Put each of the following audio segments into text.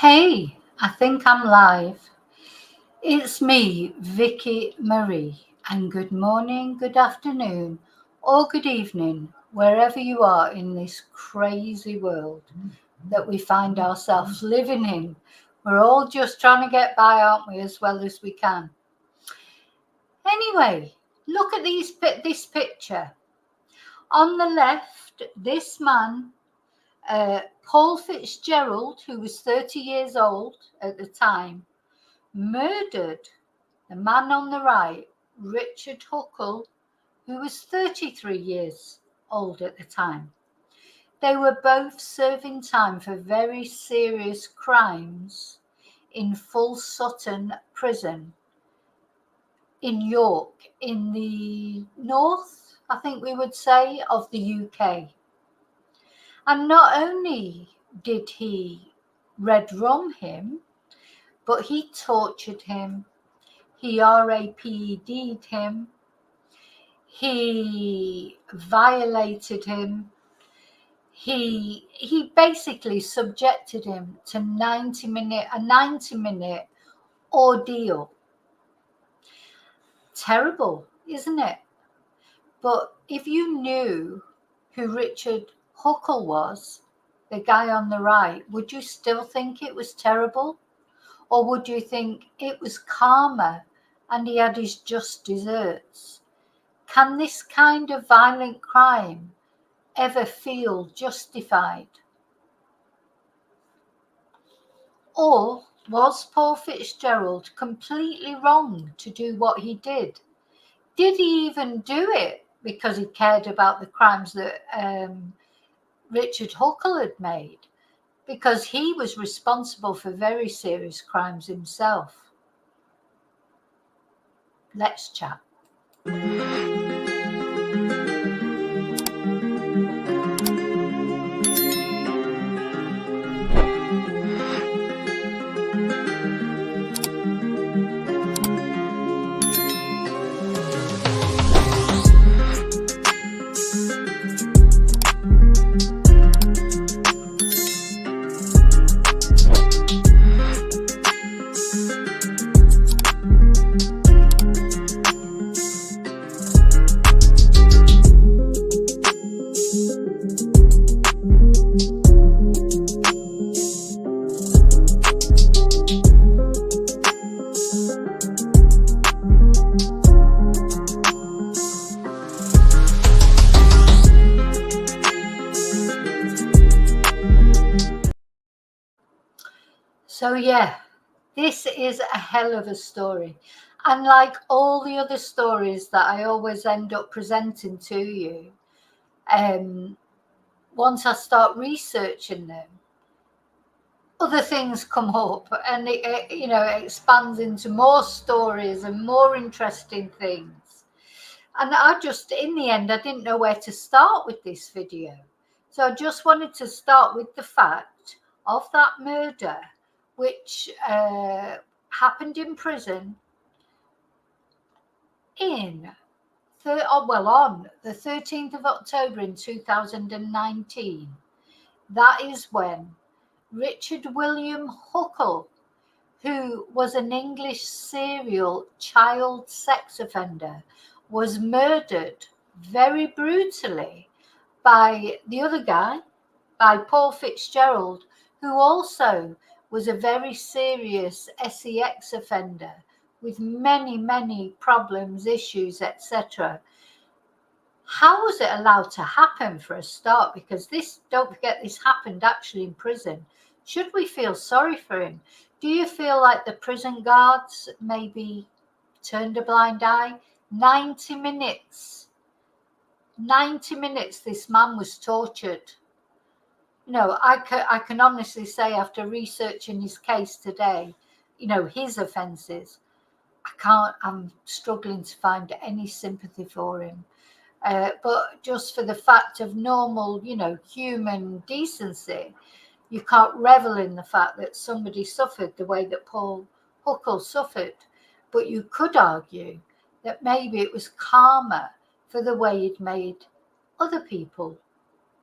Hey, I think I'm live. It's me, Vicky Marie, and good morning, good afternoon, or good evening, wherever you are in this crazy world that we find ourselves living in. We're all just trying to get by, aren't we, as well as we can. Anyway, look at this picture. On the left, this man, Paul Fitzgerald, who was 30 years old at the time, murdered the man on the right, Richard Huckle, who was 33 years old at the time. They were both serving time for very serious crimes in Full Sutton Prison in York, in the north, I think we would say, of the UK. And not only did he red rum him, but he tortured him. He RAPD'd him. He violated him. He basically subjected him to a 90-minute ordeal. Terrible, isn't it? But if you knew who Richard Huckle was, the guy on the right, would you still think it was terrible? Or would you think it was karma and he had his just desserts? Can this kind of violent crime ever feel justified? Or was Paul Fitzgerald completely wrong to do what he did? Did he even do it because he cared about the crimes that Richard Huckle had made? Because he was responsible for very serious crimes himself. Let's chat. So yeah, this is a hell of a story. And like all the other stories that I always end up presenting to you, once I start researching them, other things come up and it expands into more stories and more interesting things. And I just, in the end, I didn't know where to start with this video. So I just wanted to start with the fact of that murder, which happened in prison on the 13th of October in 2019. That is when Richard William Huckle, who was an English serial child sex offender, was murdered very brutally by the other guy, by Paul Fitzgerald, who also was a very serious sex offender with many, many problems, issues, etc. How was it allowed to happen, for a start? Because this, don't forget, this happened actually in prison. Should we feel sorry for him? Do you feel like the prison guards maybe turned a blind eye? 90 minutes. 90 minutes this man was tortured. I can honestly say, after researching his case today, his offences, I'm struggling to find any sympathy for him. But just for the fact of normal, human decency, you can't revel in the fact that somebody suffered the way that Paul Huckle suffered. But you could argue that maybe it was karma for the way he'd made other people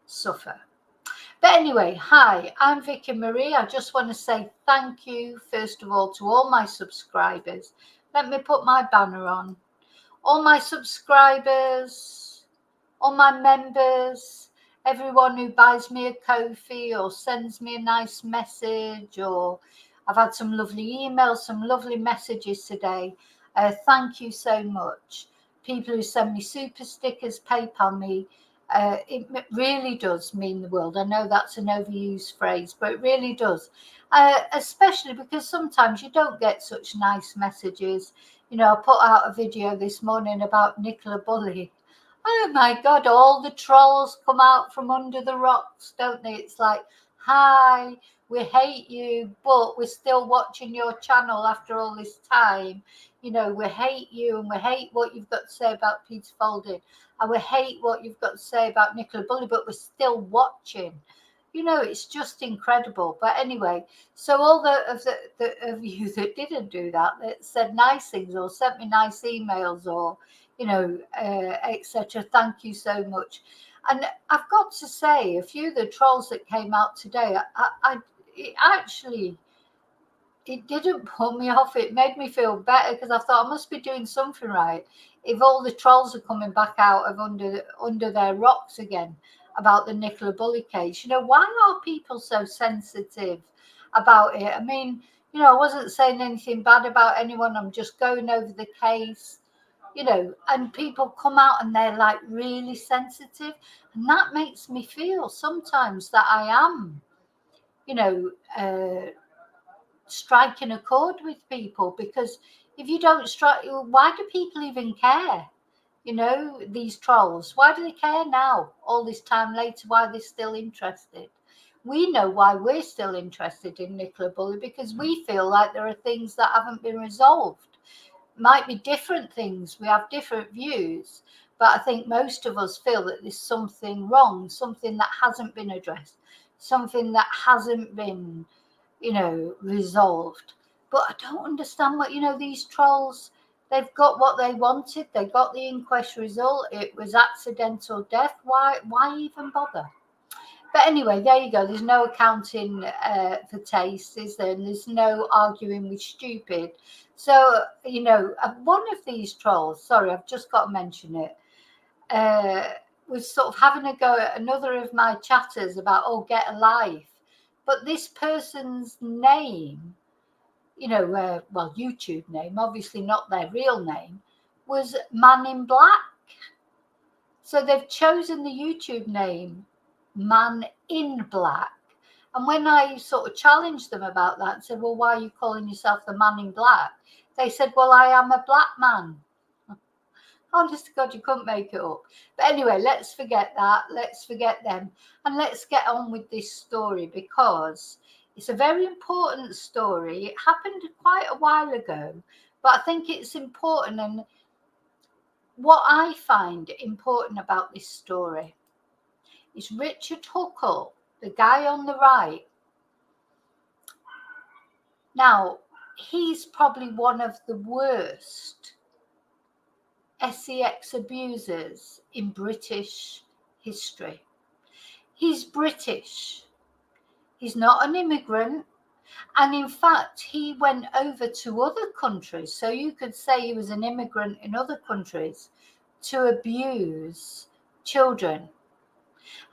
suffer. But anyway, hi, I'm Vicky Marie. I just want to say thank you, first of all, to all my subscribers. Let me put my banner on. All my subscribers, all my members, everyone who buys me a coffee or sends me a nice message, or I've had some lovely emails, some lovely messages today. Thank you so much. People who send me super stickers, PayPal me. It really does mean the world. I know that's an overused phrase, but it really does. Especially because sometimes you don't get such nice messages. You know, I put out a video this morning about Nicola Bulley. Oh my God, all the trolls come out from under the rocks, don't they? It's like, hi, we hate you, but we're still watching your channel after all this time. You know, we hate you and we hate what you've got to say about Peter Folding. And we hate what you've got to say about Nicola Bulley, but we're still watching. You know, it's just incredible. But anyway, so all of you that didn't do that, that said nice things or sent me nice emails or, you know, etc. Thank you so much. And I've got to say, a few of the trolls that came out today, it didn't put me off. It made me feel better because I thought I must be doing something right. If all the trolls are coming back out of under their rocks again about the Nicola Bulley case, you know, why are people so sensitive about it? I mean, you know, I wasn't saying anything bad about anyone. I'm just going over the case, you know, and people come out and they're like really sensitive. And that makes me feel sometimes that I am, you know, striking a chord with people, because if you don't strike, why do people even care? You know, these trolls, why do they care now, all this time later? Why are they still interested? We know why we're still interested in Nicola Bulley, because we feel like there are things that haven't been resolved. Might be different things, we have different views, but I think most of us feel that there's something wrong, something that hasn't been addressed, something that hasn't been, you know, resolved. But I don't understand what, you know, these trolls, they've got what they wanted. They got the inquest result. It was accidental death. Why even bother? But anyway, there you go. There's no accounting for taste, is there? And there's no arguing with stupid. So, you know, one of these trolls, sorry, I've just got to mention it, was sort of having a go at another of my chatters about, oh, get a life. But this person's name, you know, well, YouTube name, obviously not their real name, was Man in Black. So they've chosen the YouTube name Man in Black. And when I sort of challenged them about that and said, well, why are you calling yourself the Man in Black? They said, well, I am a black man. Honest to God, you couldn't make it up. But anyway, let's forget that. Let's forget them. And let's get on with this story, because it's a very important story. It happened quite a while ago, but I think it's important. And what I find important about this story is Richard Huckle, the guy on the right. Now, he's probably one of the worst sex abusers in British history. He's British. He's not an immigrant. And in fact, he went over to other countries. So you could say he was an immigrant in other countries to abuse children.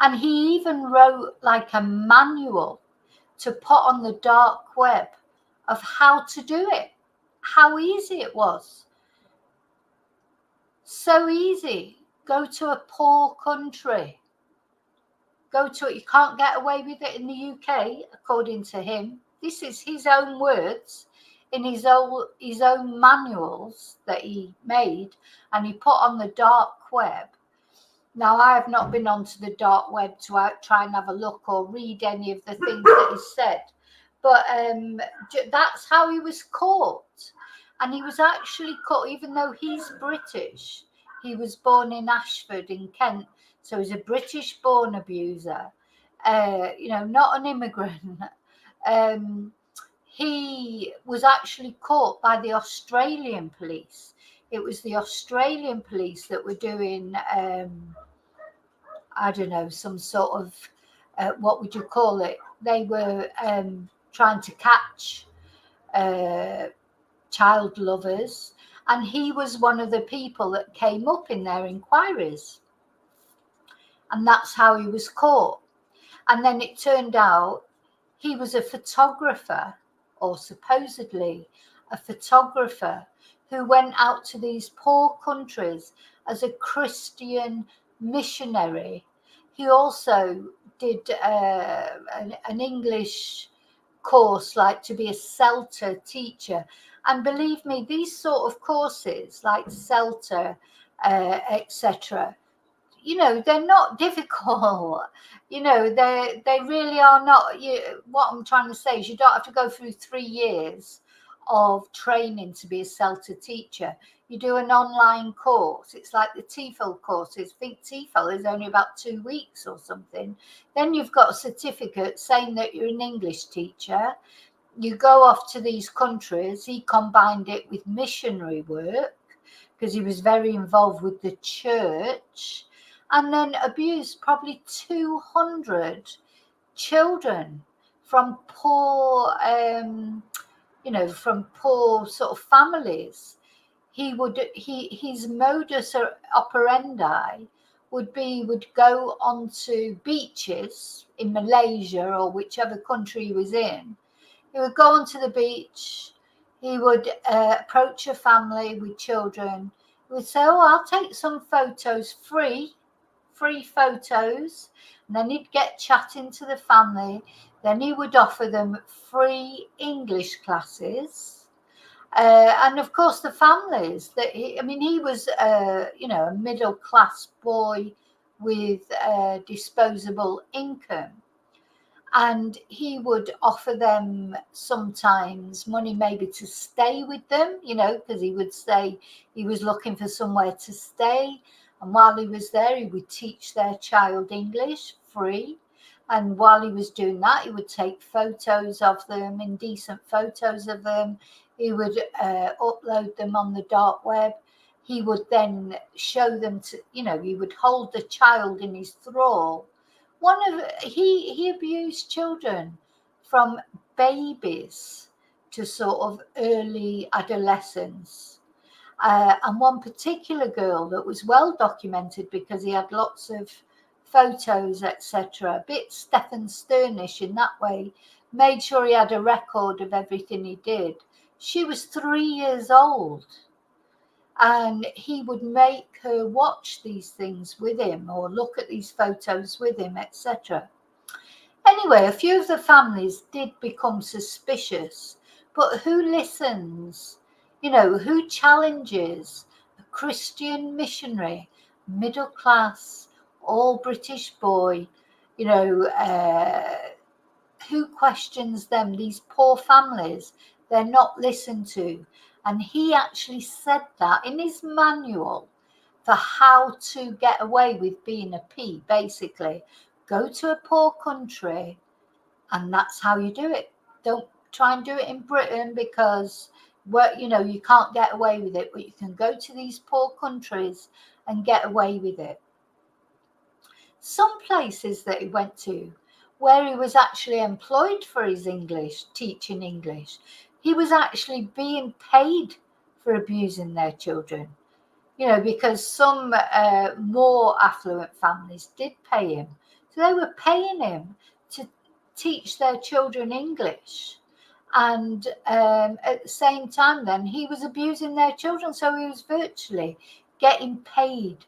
And he even wrote like a manual to put on the dark web of how to do it, how easy it was. So easy. Go to a poor country. Go to it. You can't get away with it in the UK, according to him. This is his own words in his own manuals that he made and he put on the dark web. Now, I have not been onto the dark web to try and have a look or read any of the things that he said. But that's how he was caught. And he was actually caught, even though he's British. He was born in Ashford in Kent. So he's a British-born abuser, you know, not an immigrant. He was actually caught by the Australian police. It was the Australian police that were doing, I don't know, some sort of what would you call it? They were trying to catch child lovers, and he was one of the people that came up in their inquiries, and that's how he was caught. And then it turned out he was a photographer, or supposedly a photographer, who went out to these poor countries as a Christian missionary. He also did an English course, like to be a CELTA teacher. And believe me, these sort of courses like CELTA, etc., they're not difficult. They really are not. What I'm trying to say is you don't have to go through 3 years of training to be a CELTA teacher. You do an online course. It's like the TEFL courses. I think TEFL is only about 2 weeks or something. Then you've got a certificate saying that you're an English teacher. You go off to these countries. He combined it with missionary work because he was very involved with the church, and then abused probably 200 children from poor, from poor sort of families. His modus operandi would go onto beaches in Malaysia or whichever country he was in. He would go onto the beach. He would approach a family with children. He would say, "Oh, I'll take some photos, free photos." And then he'd get chatting to the family. Then he would offer them free English classes. And of course, the families he was, a middle class boy with disposable income. And he would offer them sometimes money maybe to stay with them, because he would say he was looking for somewhere to stay. And while he was there, he would teach their child English free. And while he was doing that, he would take photos of them, indecent photos of them. He would upload them on the dark web. He would then show them to, he would hold the child in his thrall. He abused children from babies to sort of early adolescence. And one particular girl that was well documented because he had lots of photos, etc., a bit Stephen Sternish in that way, made sure he had a record of everything he did. She was 3 years old. And he would make her watch these things with him or look at these photos with him, etc. Anyway, a few of the families did become suspicious, but who listens? Who challenges a Christian missionary, middle class, all British boy? Who questions them? These poor families, they're not listened to. And he actually said that in his manual for how to get away with being a P, basically. Go to a poor country, and that's how you do it. Don't try and do it in Britain because, you can't get away with it, but you can go to these poor countries and get away with it. Some places that he went to where he was actually employed for his English, teaching English, he was actually being paid for abusing their children, because some more affluent families did pay him. So they were paying him to teach their children English. And at the same time, then he was abusing their children. So he was virtually getting paid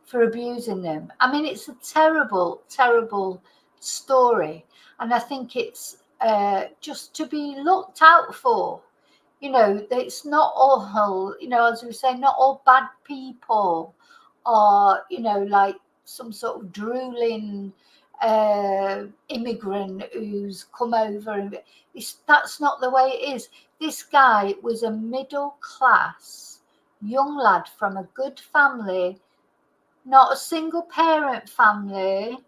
for abusing them. I mean, it's a terrible, terrible story. And I think it's just to be looked out for. It's not all, as we say, not all bad people are, like some sort of drooling immigrant who's come over. And that's not the way it is. This guy was a middle class young lad from a good family, not a single parent family,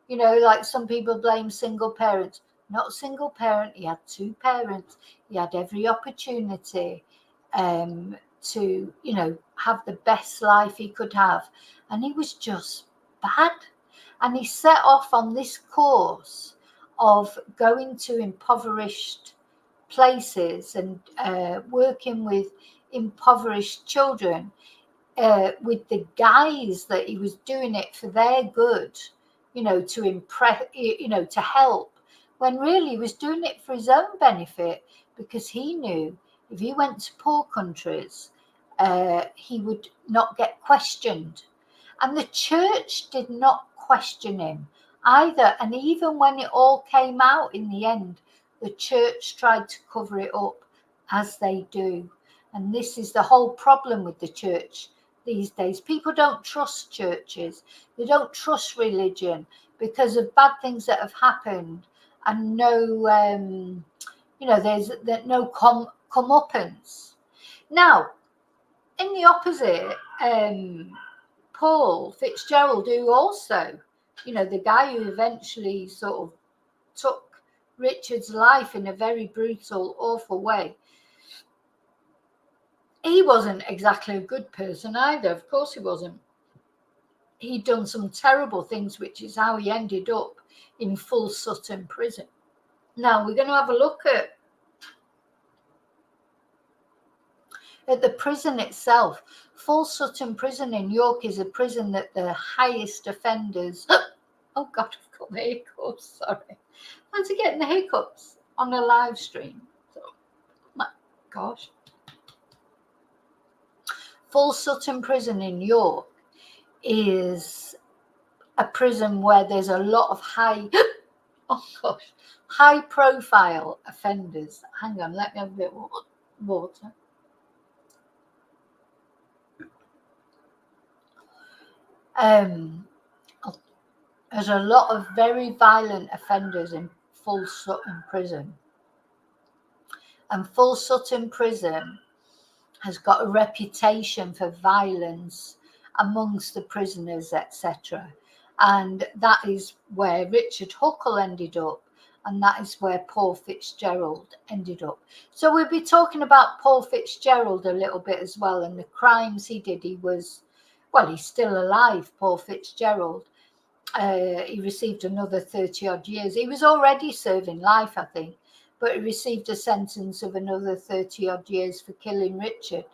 like some people blame single parents. Not a single parent. He had 2 parents. He had every opportunity to, have the best life he could have. And he was just bad. And he set off on this course of going to impoverished places and working with impoverished children with the guise that he was doing it for their good, to impress, to help, when really he was doing it for his own benefit, because he knew if he went to poor countries, he would not get questioned. And the church did not question him either. And even when it all came out in the end, the church tried to cover it up, as they do. And this is the whole problem with the church these days. People don't trust churches. They don't trust religion because of bad things that have happened, and there's no comeuppance. Now, in the opposite, Paul Fitzgerald, who also, the guy who eventually sort of took Richard's life in a very brutal, awful way, he wasn't exactly a good person either. Of course he wasn't. He'd done some terrible things, which is how he ended up in Full Sutton prison. Now we're going to have a look at the prison itself. Full Sutton prison in York is a prison that the highest offenders... Oh God, I've got the hiccups, sorry. Fancy getting the hiccups on a live stream. So, my gosh. Full Sutton prison in York is a prison where there's a lot of high profile offenders. Hang on, let me have a bit of water. There's a lot of very violent offenders in Full Sutton prison. And Full Sutton prison has got a reputation for violence amongst the prisoners, etc. And that is where Richard Huckle ended up, and that is where Paul Fitzgerald ended up. So we'll be talking about Paul Fitzgerald a little bit as well, and the crimes he did. He's still alive, Paul Fitzgerald. He received another 30 odd years. He was already serving life, I think, but he received a sentence of another 30 odd years for killing Richard.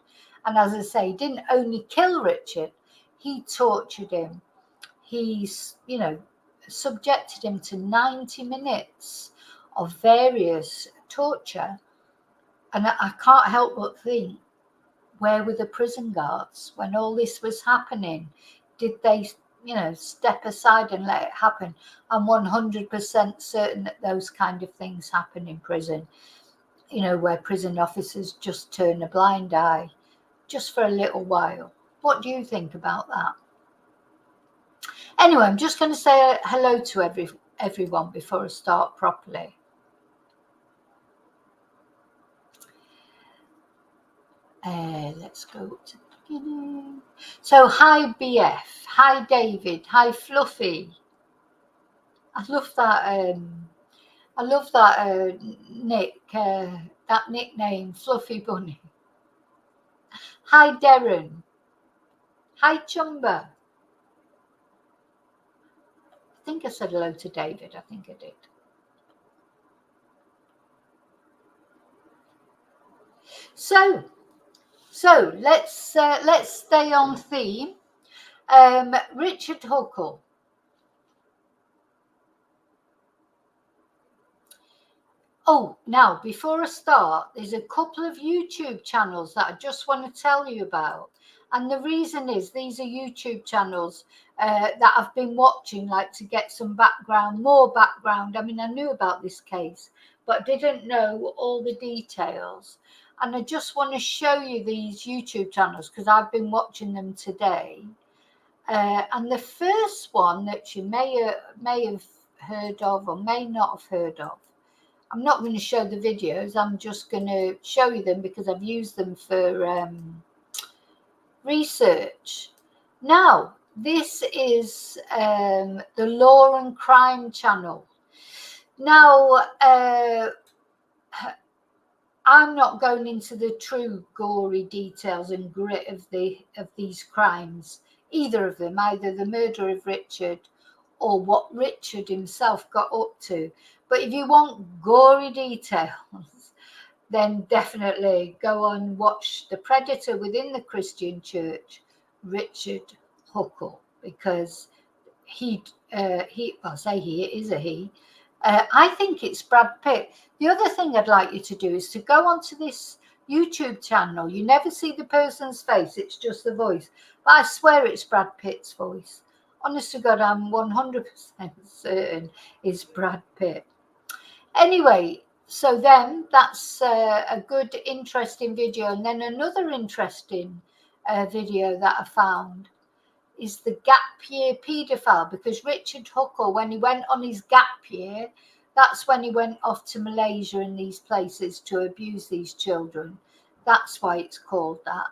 And as I say, he didn't only kill Richard, he tortured him. He, subjected him to 90 minutes of various torture. And I can't help but think, where were the prison guards when all this was happening? Did they, step aside and let it happen? I'm 100% certain that those kind of things happen in prison, where prison officers just turn a blind eye just for a little while. What do you think about that? Anyway, I'm just going to say hello to everyone before I start properly. Let's go to the beginning. So, hi BF, hi David, hi Fluffy. I love that Nick, that nickname, Fluffy Bunny. Hi Darren. Hi Chumba. I think I said hello to David. I think I did. So let's stay on theme. Richard Huckle. Oh, now before I start, there's a couple of YouTube channels that I just want to tell you about. And the reason is these are YouTube channels that I've been watching, like to get some more background. I mean, I knew about this case, but didn't know all the details. And I just want to show you these YouTube channels because I've been watching them today. And the first one that you may have heard of or may not have heard of, I'm not going to show the videos. I'm just going to show you them because I've used them for research. Now, this is the Law and Crime channel. Now, I'm not going into the true gory details and grit of these crimes, either of them, either the murder of Richard or what Richard himself got up to. But if you want gory details, then definitely go and watch The Predator Within the Christian Church, Richard Huckle, because I'll say he, it is a he. I think it's Brad Pitt. The other thing I'd like you to do is to go onto this YouTube channel. You never see the person's face, it's just the voice. But I swear it's Brad Pitt's voice. Honest to God, I'm 100% certain it's Brad Pitt. Anyway, so then that's a good, interesting video. And then another interesting video that I found is the gap year paedophile, because Richard Huckle, when he went on his gap year, that's when he went off to Malaysia and these places to abuse these children. That's why it's called that.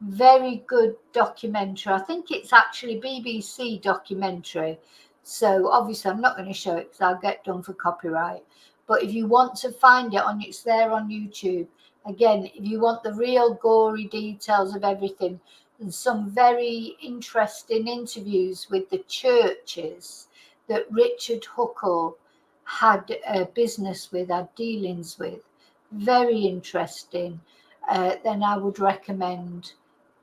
Very good documentary. I think it's actually BBC documentary. So obviously I'm not going to show it because I'll get done for copyright. But if you want to find it, it's there on YouTube. Again, if you want the real gory details of everything, and some very interesting interviews with the churches that Richard Huckle had business with, had dealings with, very interesting, then I would recommend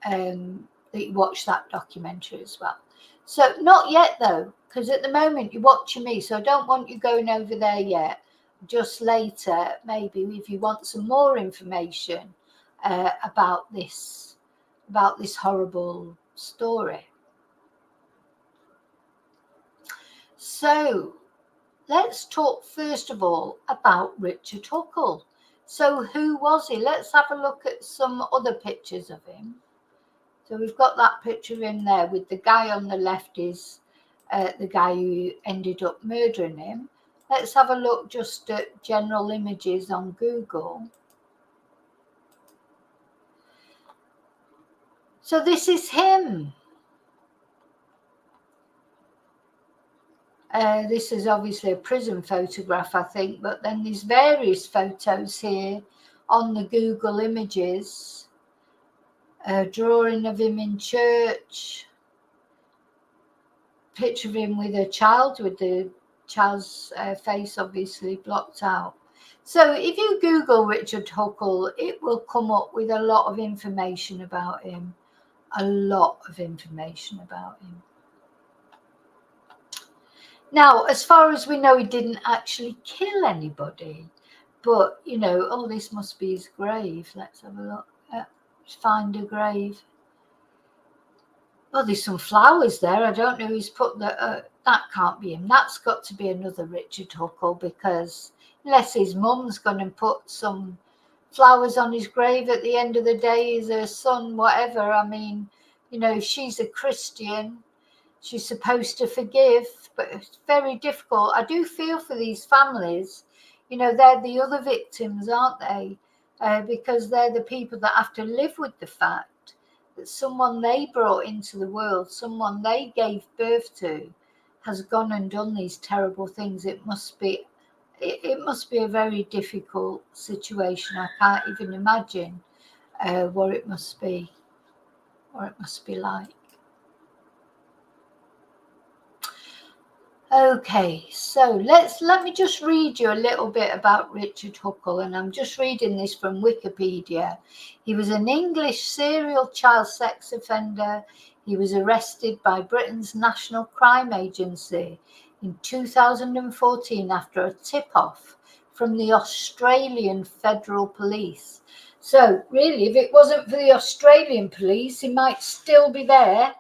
that you watch that documentary as well. So not yet though, because at the moment you're watching me, so I don't want you going over there yet. Just later, maybe, if you want some more information about this horrible story. So let's talk first of all about Richard Huckle. So who was he? Let's have a look at some other pictures of him. So we've got that picture of him there with the guy on the left is the guy who ended up murdering him. Let's have a look just at general images on Google. So this is him. This is obviously a prison photograph, I think, but then there's various photos here on the Google images. A drawing of him in church. Picture of him with a child, with the child's face obviously blocked out. So if you Google Richard Huckle, it will come up with a lot of information about him. A lot of information about him. Now, as far as we know, he didn't actually kill anybody. But, oh, this must be his grave. Let's have a look. Find a grave. Oh, there's some flowers there. I don't know who's put that. That can't be him. That's got to be another Richard Huckle, because unless his mum's going to put some flowers on his grave at the end of the day, is her son, whatever. I mean, if she's a Christian, she's supposed to forgive, but it's very difficult. I do feel for these families. They're the other victims, aren't they? Because they're the people that have to live with the fact that someone they brought into the world, someone they gave birth to, has gone and done these terrible things. It must be a very difficult situation. I can't even imagine what it must be like. Okay, so let me just read you a little bit about Richard Huckle, and I'm just reading this from Wikipedia. He was an English serial child sex offender. He was arrested by Britain's National Crime Agency in 2014 after a tip-off from the Australian Federal Police. So really, if it wasn't for the Australian police, he might still be there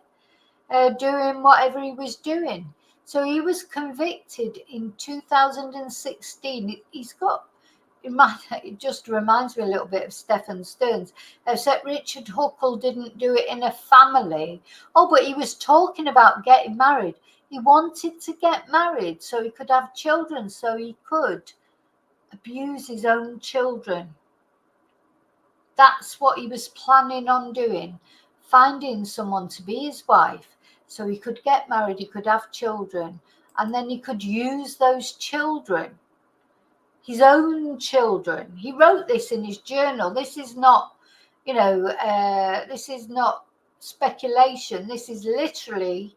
doing whatever he was doing. So he was convicted in 2016. It just reminds me a little bit of Stephen Stearns, except Richard Huckle didn't do it in a family. Oh, but he was talking about getting married. He wanted to get married so he could have children, so he could abuse his own children. That's what he was planning on doing, finding someone to be his wife, so he could get married, he could have children, and then he could use those children, his own children. He wrote this in his journal. This is not, this is not speculation. This is literally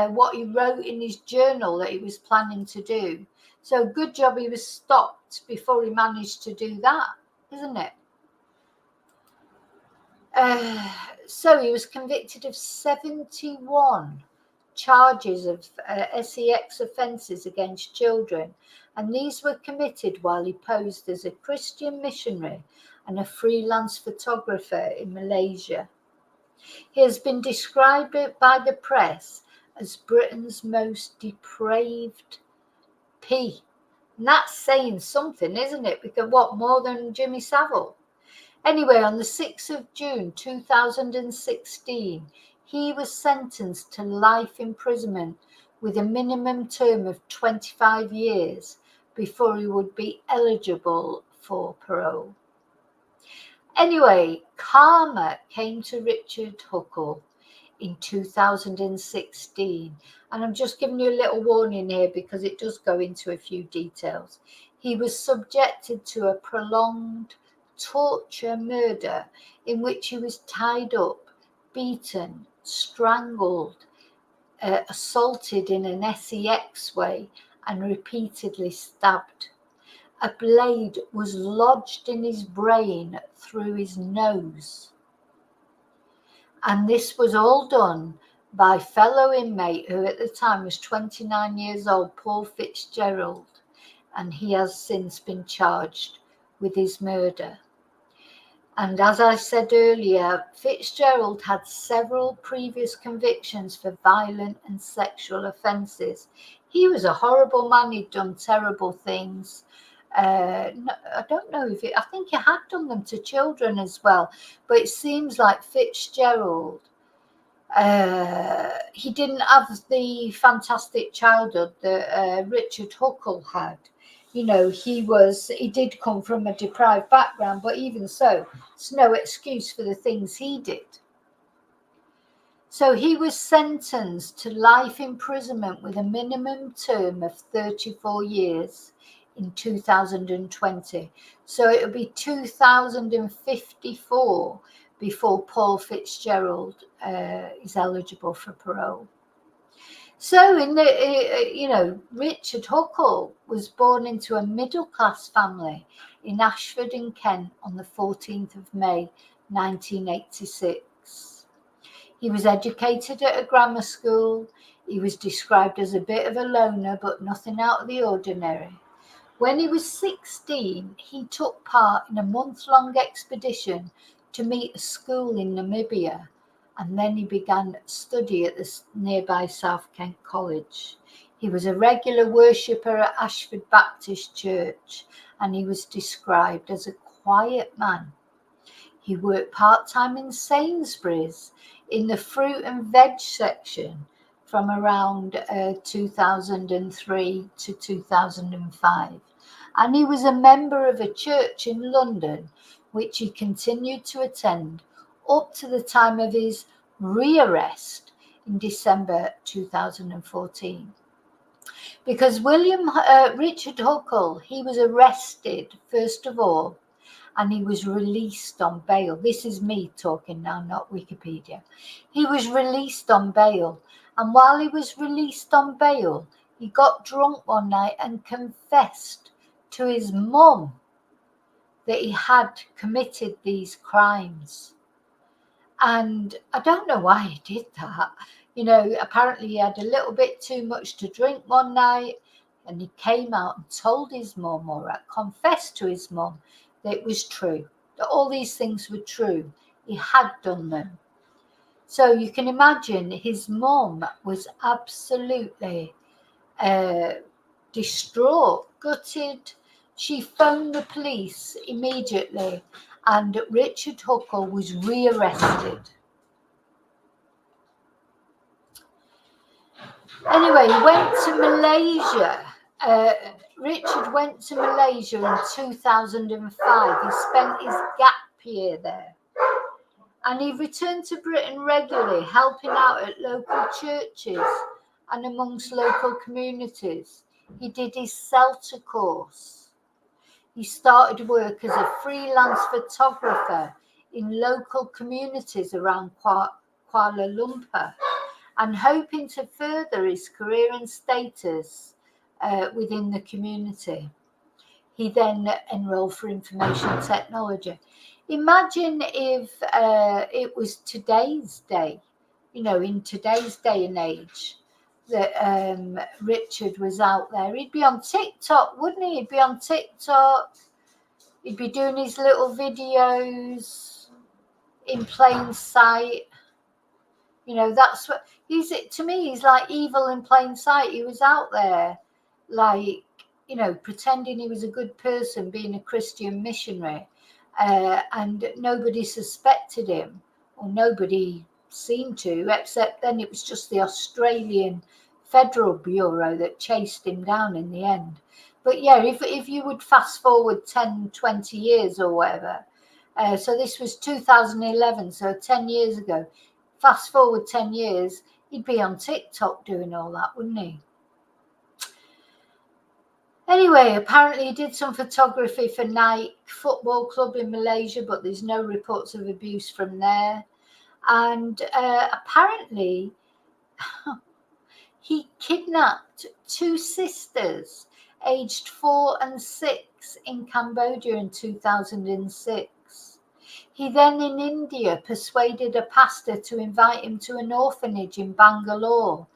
what he wrote in his journal that he was planning to do. So good job he was stopped before he managed to do that, isn't it? So he was convicted of 71 charges of sex offences against children, and these were committed while he posed as a Christian missionary and a freelance photographer in Malaysia. He has been described by the press as Britain's most depraved P. And that's saying something, isn't it? Because what, more than Jimmy Savile? Anyway, on the 6th of June 2016, he was sentenced to life imprisonment with a minimum term of 25 years before he would be eligible for parole. Anyway, karma came to Richard Huckle in 2016, and I'm just giving you a little warning here because it does go into a few details. He was subjected to a prolonged torture murder in which he was tied up, beaten, strangled, assaulted in an sex way, and repeatedly stabbed. A blade was lodged in his brain through his nose. And this was all done by fellow inmate who at the time was 29 years old, Paul Fitzgerald, and he has since been charged with his murder. And as I said earlier, Fitzgerald had several previous convictions for violent and sexual offences. He was a horrible man, he'd done terrible things. I don't know if I think he had done them to children as well, but it seems like Fitzgerald, he didn't have the fantastic childhood that Richard Huckle had. You know, he did come from a deprived background, but even so, it's no excuse for the things he did. So he was sentenced to life imprisonment with a minimum term of 34 years in 2020. So it'll be 2054 before Paul Fitzgerald is eligible for parole. So Richard Huckle was born into a middle-class family in Ashford in Kent on the 14th of May, 1986. He was educated at a grammar school. He was described as a bit of a loner, but nothing out of the ordinary. When he was 16, he took part in a month-long expedition to meet a school in Namibia, and then he began study at the nearby South Kent College. He was a regular worshipper at Ashford Baptist Church, and he was described as a quiet man. He worked part-time in Sainsbury's in the fruit and veg section from around 2003 to 2005. And he was a member of a church in London, which he continued to attend up to the time of his rearrest in December 2014. Because Richard Huckle, he was arrested first of all, and he was released on bail. This is me talking now, not Wikipedia. He was released on bail, and while he was released on bail, he got drunk one night and confessed to his mum that he had committed these crimes. And I don't know why he did that. You know, apparently he had a little bit too much to drink one night, and he came out and told his mum, or confessed to his mum, that it was true, that all these things were true. He had done them. So you can imagine his mum was absolutely distraught, gutted. She phoned the police immediately, and Richard Huckle was rearrested. Anyway, he went to Malaysia. Richard went to Malaysia in 2005. He spent his gap year there. And he returned to Britain regularly, helping out at local churches and amongst local communities. He did his CELTA course. He started work as a freelance photographer in local communities around Kuala Lumpur. and hoping to further his career and status within the community. He then enrolled for information technology. Imagine if it was today's day, in today's day and age, that Richard was out there. He'd be on TikTok, wouldn't he? He'd be on TikTok. He'd be doing his little videos in plain sight. That's what to me, he's like evil in plain sight. He was out there, like, pretending he was a good person, being a Christian missionary, and nobody suspected him, or nobody seemed to, except then it was just the Australian Federal Bureau that chased him down in the end. But yeah, if you would fast forward 10, 20 years or whatever, so this was 2011, so 10 years ago, fast forward 10 years, he'd be on TikTok doing all that, wouldn't he? Anyway, apparently he did some photography for Nike Football Club in Malaysia, but there's no reports of abuse from there. And apparently he kidnapped 2 sisters aged 4 and 6 in Cambodia in 2006. He then in India persuaded a pastor to invite him to an orphanage in Bangalore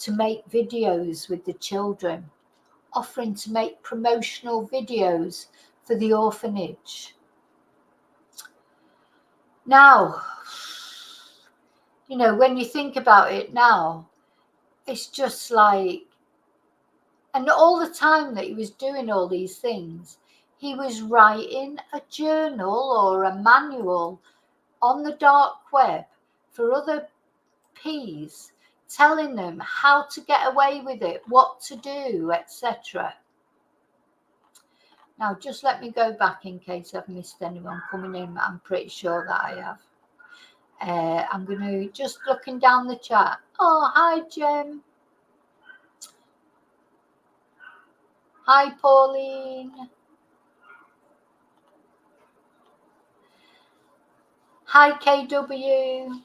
to make videos with the children, offering to make promotional videos for the orphanage. Now, when you think about it now, it's just like, and all the time that he was doing all these things, he was writing a journal or a manual on the dark web for other Ps, telling them how to get away with it, what to do, etc. Now, just let me go back in case I've missed anyone coming in. I'm pretty sure that I have. I'm going to just looking down the chat. Oh, hi, Jem. Hi, Pauline. Hi, KW.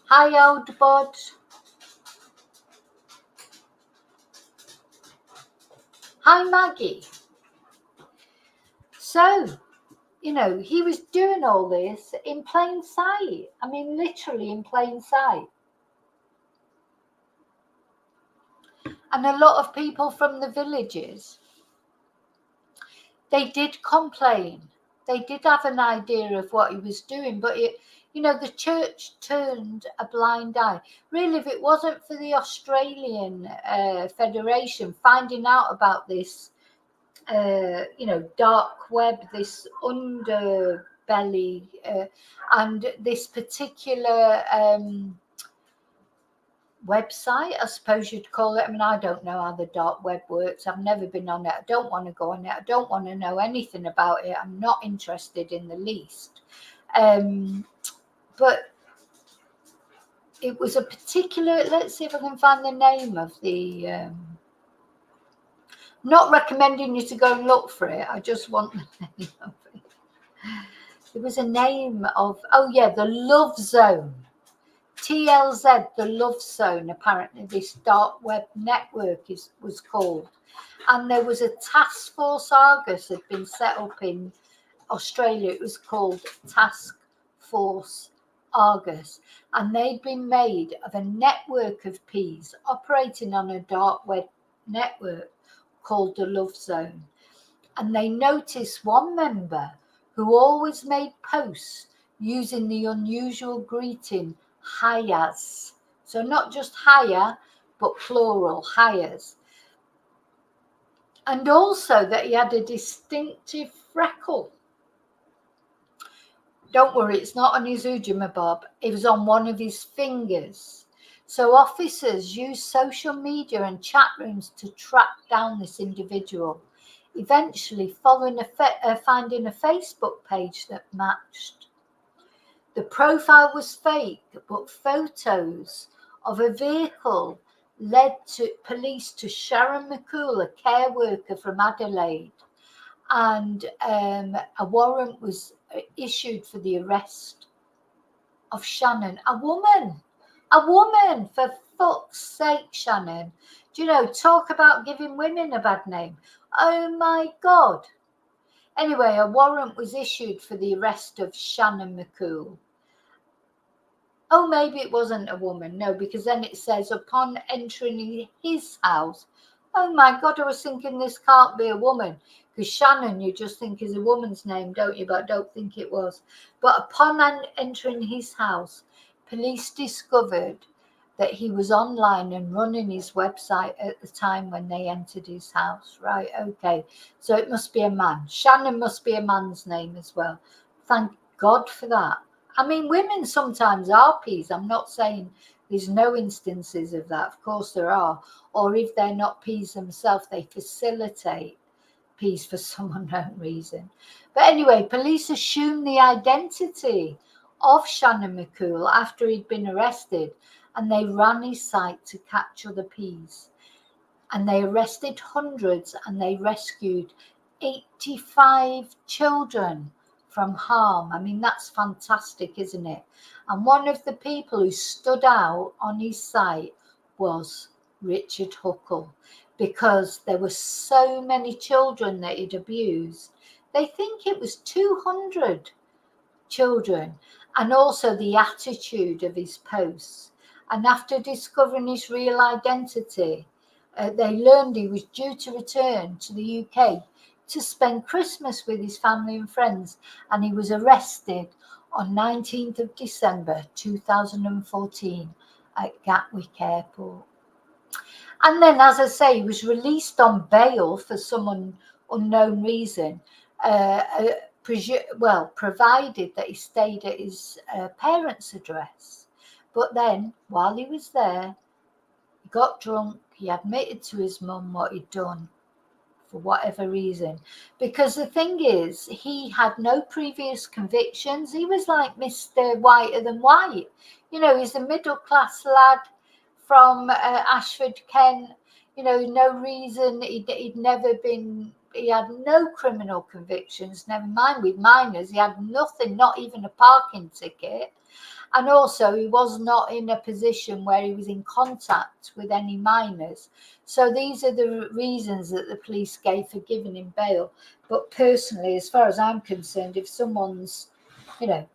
Hi, Old Bod. Hi, Maggie. So, he was doing all this in plain sight. I mean, literally in plain sight. And a lot of people from the villages, they did complain. They did have an idea of what he was doing, but the church turned a blind eye. Really, if it wasn't for the Australian Federation finding out about this, dark web, this underbelly, and this particular website, I suppose you'd call it. I mean, I don't know how the dark web works. I've never been on it. I don't want to go on it. I don't want to know anything about it. I'm not interested in the least. But it was a particular, let's see if I can find the name of the, not recommending you to go and look for it. I just want the name of it. There was a name of, the Love Zone. TLZ, the Love Zone, apparently this dark web network was called. And there was a task force Argus had been set up in Australia. It was called Task Force Argus. And they'd been made of a network of Ps operating on a dark web network called the Love Zone. And they noticed one member who always made posts using the unusual greeting Hayas. So not just higher, but plural, Hayas. And also that he had a distinctive freckle. Don't worry, it's not on his ujima it was on one of his fingers. So officers used social media and chat rooms to track down this individual, eventually finding a Facebook page that matched. The profile was fake, but photos of a vehicle led to police to Sharon McCool, a care worker from Adelaide, and a warrant was issued for the arrest of Shannon. A woman, for fuck's sake, Shannon. Do you know, talk about giving women a bad name. Oh my God. Anyway, a warrant was issued for the arrest of Shannon McCool. Oh, maybe it wasn't a woman. No, because then it says upon entering his house. Oh my God, I was thinking this can't be a woman. Because Shannon, you just think is a woman's name, don't you? But I don't think it was. But upon entering his house, police discovered that he was online and running his website at the time when they entered his house. Right, okay. So it must be a man. Shannon must be a man's name as well. Thank God for that. I mean, women sometimes are peas. I'm not saying there's no instances of that. Of course there are. Or if they're not peas themselves, they facilitate peas for some unknown reason. But anyway, police assumed the identity of Shannon McCool after he'd been arrested, and they ran his site to catch other peas. And they arrested hundreds, and they rescued 85 children from harm. I mean, that's fantastic, isn't it? And one of the people who stood out on his site was Richard Huckle, because there were so many children that he'd abused. They think it was 200 children, and also the attitude of his posts. And after discovering his real identity, they learned he was due to return to the UK to spend Christmas with his family and friends, and he was arrested on 19th of December 2014 at Gatwick Airport. And then, as I say, he was released on bail for some unknown reason, provided that he stayed at his parents' address. But then, while he was there, he got drunk. He admitted to his mum what he'd done, for whatever reason. Because the thing is, he had no previous convictions. He was like Mr. Whiter than White. You know, he's a middle-class lad from Ashford, Kent. You know, no reason. He'd never been... He had no criminal convictions, never mind with minors. He had nothing, not even a parking ticket. And also, he was not in a position where he was in contact with any minors. So these are the reasons that the police gave for giving him bail. But personally, as far as I'm concerned, if someone's, you know,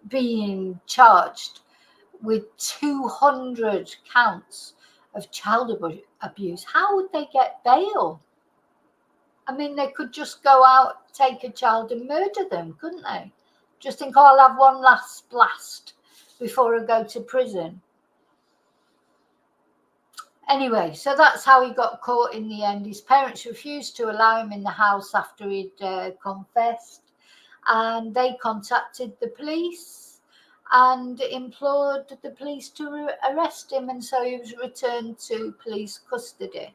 being charged with 200 counts of child abuse, how would they get bail? I mean, they could just go out, take a child and murder them, couldn't they? Just think, oh, I'll have one last blast before I go to prison. Anyway, so that's how he got caught in the end. His parents refused to allow him in the house after he'd confessed. And they contacted the police and implored the police to arrest him. And so he was returned to police custody.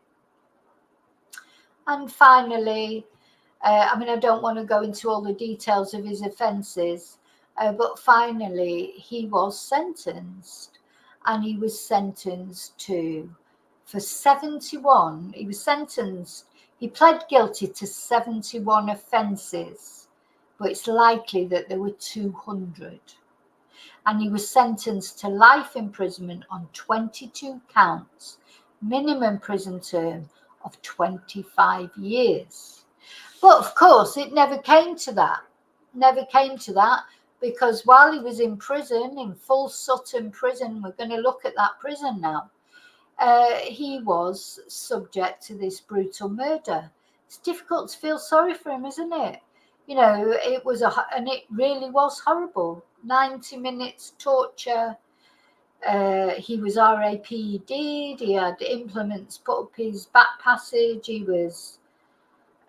And finally, I mean, I don't want to go into all the details of his offences, but finally he was sentenced, and he was sentenced for 71. He was sentenced, he pled guilty to 71 offences, but it's likely that there were 200. And he was sentenced to life imprisonment on 22 counts, minimum prison term of 25 years. But of course, it never came to that. Because while he was in prison, in Full Sutton prison, we're going to look at that prison now, he was subject to this brutal murder. It's difficult to feel sorry for him, isn't it? You know, and it really was horrible. 90 minutes torture. He was RAP'd. He had implements put up his back passage. He was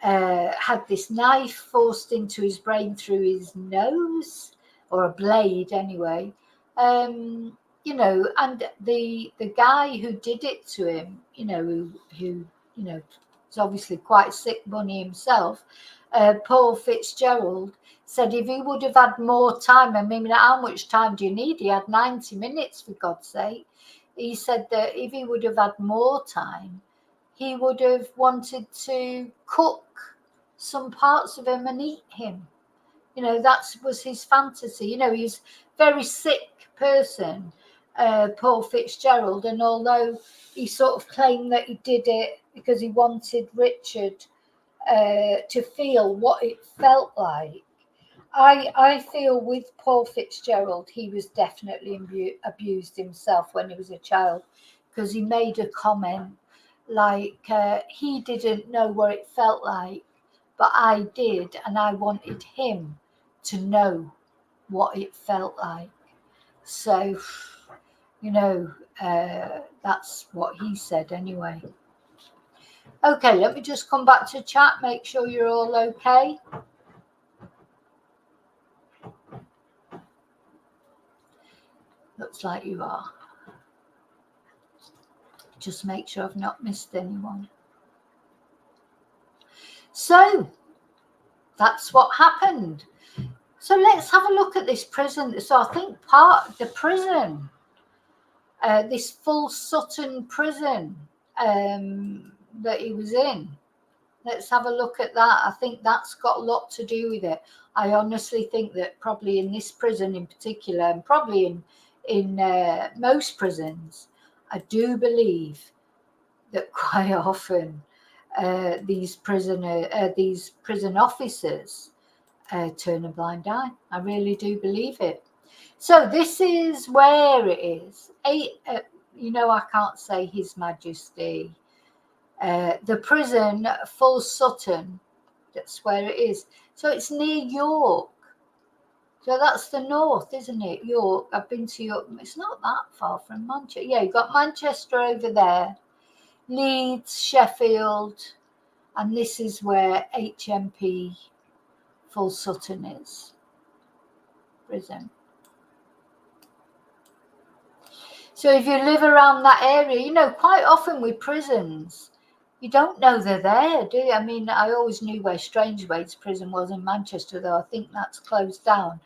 had this knife forced into his brain through his nose, or a blade anyway. You know, and the guy who did it to him, you know, who you know, is obviously quite sick bunny himself, Paul Fitzgerald, said if he would have had more time, I mean, how much time do you need? He had 90 minutes, for God's sake. He said that if he would have had more time, he would have wanted to cook some parts of him and eat him. That was his fantasy. He was a very sick person, Paul Fitzgerald, and although he sort of claimed that he did it because he wanted Richard to feel what it felt like, I feel with Paul Fitzgerald, he was definitely abused himself when he was a child, because he made a comment like he didn't know what it felt like, but I did, and I wanted him to know what it felt like. So, that's what he said anyway. Okay, let me just come back to chat, make sure you're all okay. Looks like you are. Just make sure I've not missed anyone. So that's what happened. So let's have a look at this prison. So I think part of the prison, this Full Sutton prison that he was in, let's have a look at that. I think that's got a lot to do with it. I honestly think that probably in this prison in particular, and probably in most prisons, I do believe that quite often these prison officers turn a blind eye. I really do believe it. So this is where it is. I can't say His Majesty. The prison, Full Sutton, that's where it is. So it's near York. So that's the north, isn't it? York. I've been to York. It's not that far from Manchester. Yeah, you've got Manchester over there, Leeds, Sheffield, and this is where HMP Full Sutton is. Prison. So if you live around that area, quite often with prisons, you don't know they're there, do you? I mean, I always knew where Strangeways prison was in Manchester, though I think that's closed down.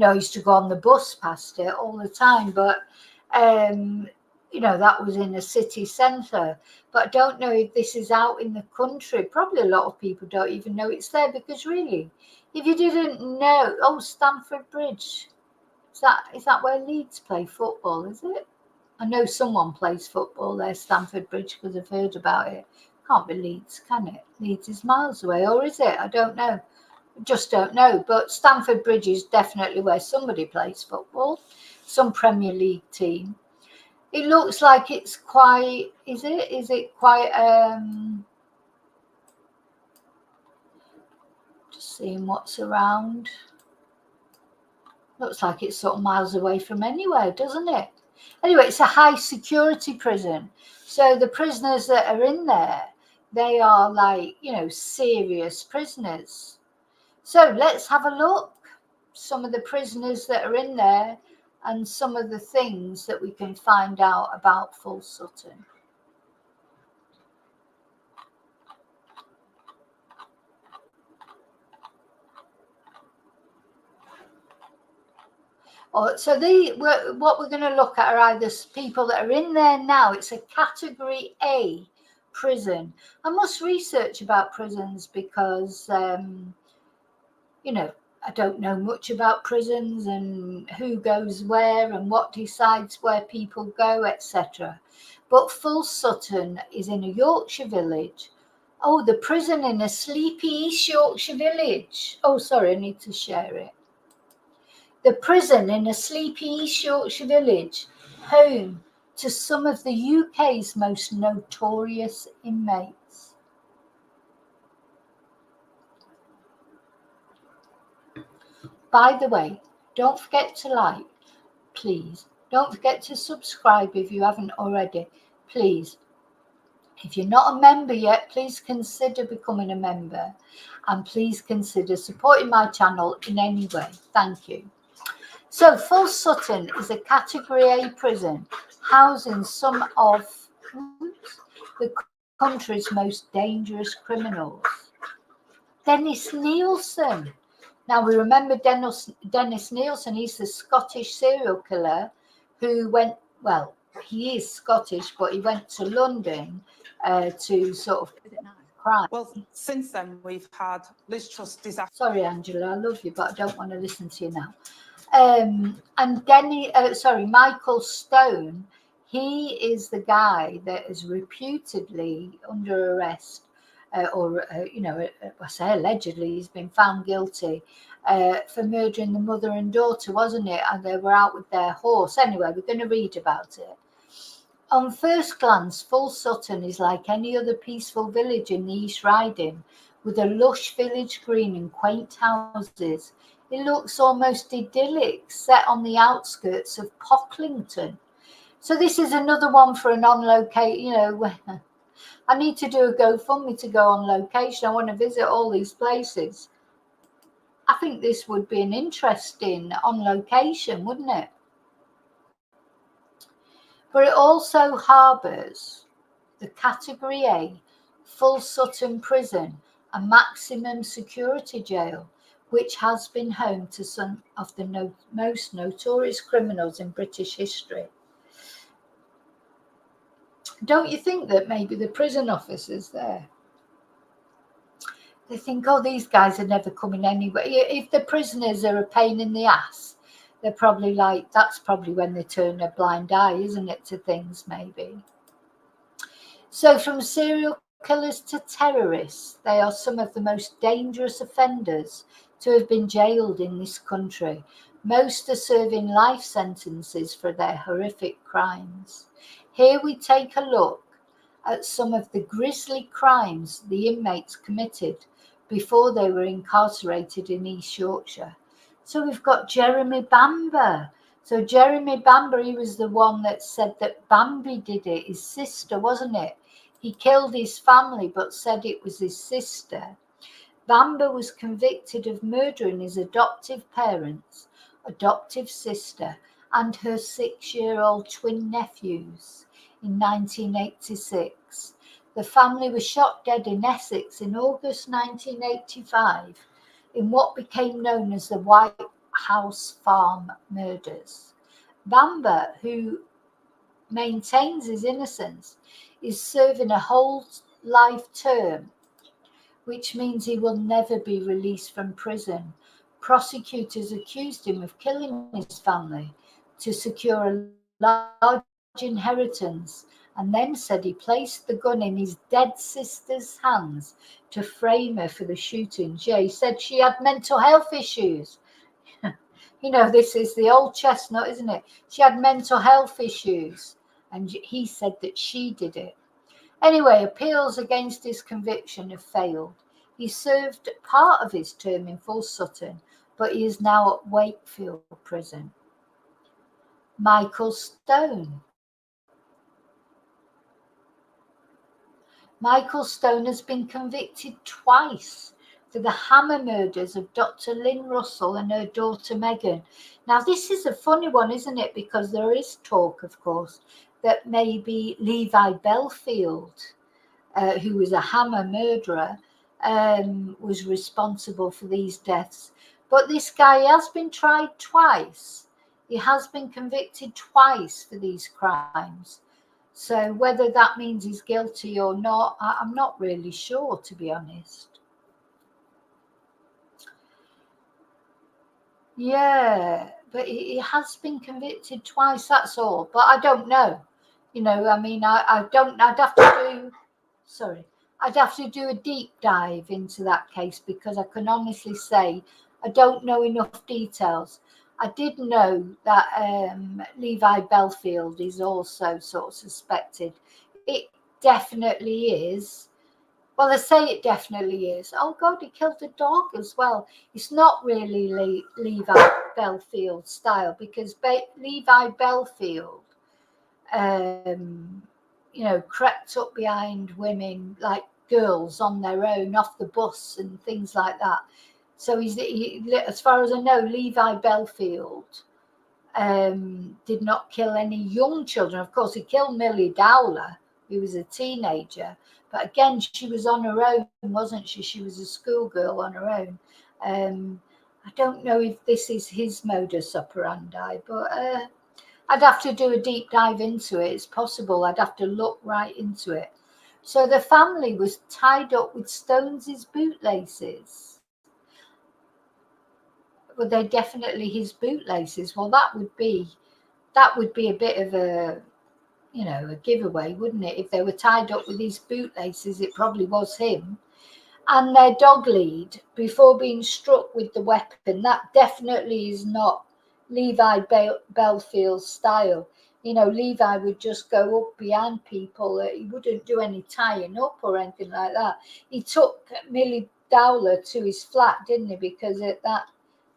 I used to go on the bus past it all the time, but, that was in a city centre. But I don't know if this is out in the country. Probably a lot of people don't even know it's there, because really, if you didn't know, Stamford Bridge, is that where Leeds play football, is it? I know someone plays football there, Stamford Bridge, because I've heard about it. Can't be Leeds, can it? Leeds is miles away, or is it? I don't know. Just don't know. But Stamford Bridge is definitely where somebody plays football, some Premier League team. It looks like it's quite, is it quite, just seeing what's around. Looks like it's sort of miles away from anywhere, doesn't it? Anyway, it's a high security prison. So the prisoners that are in there, they are like, serious prisoners. So let's have a look. Some of the prisoners that are in there and some of the things that we can find out about Full Sutton. So what we're going to look at are either people that are in there now. It's a category A prison. I must research about prisons because, I don't know much about prisons and who goes where and what decides where people go, etc. But Full Sutton is in a Yorkshire village. Oh, the prison in a sleepy East Yorkshire village. Oh, sorry, I need to share it. The prison in a sleepy East Yorkshire village, home to some of the UK's most notorious inmates. By the way, don't forget to like, please. Don't forget to subscribe if you haven't already, please. If you're not a member yet, please consider becoming a member, and please consider supporting my channel in any way. Thank you. So Full Sutton is a category A prison housing some of the country's most dangerous criminals. Dennis Nielsen. Now we remember Dennis Nielsen, he's the Scottish serial killer who he is Scottish, but he went to London to sort of crime. Well, since then, we've had Liz Truss disaster. Sorry, Angela, I love you, but I don't want to listen to you now. And Michael Stone, he is the guy that is reputedly under arrest, I say allegedly, he's been found guilty for murdering the mother and daughter, wasn't it? And they were out with their horse. Anyway, we're going to read about it. On first glance, Full Sutton is like any other peaceful village in the East Riding, with a lush village green and quaint houses. It looks almost idyllic, set on the outskirts of Pocklington. So this is another one for an on-location, I need to do a GoFundMe to go on location. I want to visit all these places. I think this would be an interesting on location, wouldn't it? But it also harbours the Category A Full Sutton Prison, a maximum security jail, which has been home to some of the most notorious criminals in British history. Don't you think that maybe the prison officers there, they think, oh, these guys are never coming anywhere. If the prisoners are a pain in the ass, they're probably like, that's probably when they turn a blind eye, isn't it, to things maybe. So from serial killers to terrorists, they are some of the most dangerous offenders to have been jailed in this country. Most are serving life sentences for their horrific crimes. Here we take a look at some of the grisly crimes the inmates committed before they were incarcerated in East Yorkshire. So we've got Jeremy Bamber. So Jeremy Bamber, he was the one that said that Bambi did it, his sister, wasn't it? He killed his family but said it was his sister. Bamber was convicted of murdering his adoptive parents, adoptive sister, and her 6-year-old twin nephews in 1986. The family was shot dead in Essex in August 1985 in what became known as the White House Farm murders. Bamber, who maintains his innocence, is serving a whole life term, which means he will never be released from prison. Prosecutors accused him of killing his family to secure a large inheritance, and then said he placed the gun in his dead sister's hands to frame her for the shootings. Yeah, he said she had mental health issues. This is the old chestnut, isn't it? She had mental health issues, and he said that she did it. Anyway, appeals against his conviction have failed. He served part of his term in Full Sutton, but he is now at Wakefield Prison. Michael Stone. Michael Stone has been convicted twice for the hammer murders of Dr. Lynn Russell and her daughter Megan. Now, this is a funny one, isn't it? Because there is talk, of course, that maybe Levi Belfield, who was a hammer murderer, was responsible for these deaths. But this guy has been tried twice. He has been convicted twice for these crimes. So whether that means he's guilty or not, I'm not really sure, to be honest. Yeah, but he has been convicted twice, that's all. But I don't know. I'd have to do a deep dive into that case, because I can honestly say I don't know enough details. I did know that Levi Belfield is also sort of suspected. It definitely is. Well, they say it definitely is. Oh, God, he killed a dog as well. It's not really Levi Belfield style, because Levi Belfield, crept up behind women, like girls on their own, off the bus and things like that. So as far as I know, Levi Belfield did not kill any young children. Of course, he killed Millie Dowler, who was a teenager. But again, she was on her own, wasn't she? She was a schoolgirl on her own. I don't know if this is his modus operandi, but I'd have to do a deep dive into it. It's possible. I'd have to look right into it. So the family was tied up with Stones's bootlaces. Were they definitely his bootlaces? Well, that would be a bit of a, you know, a giveaway, wouldn't it? If they were tied up with his bootlaces, it probably was him. And their dog lead before being struck with the weapon, that definitely is not Levi Belfield's style. You know, Levi would just go up behind people. He wouldn't do any tying up or anything like that. He took Millie Dowler to his flat, didn't he? Because at that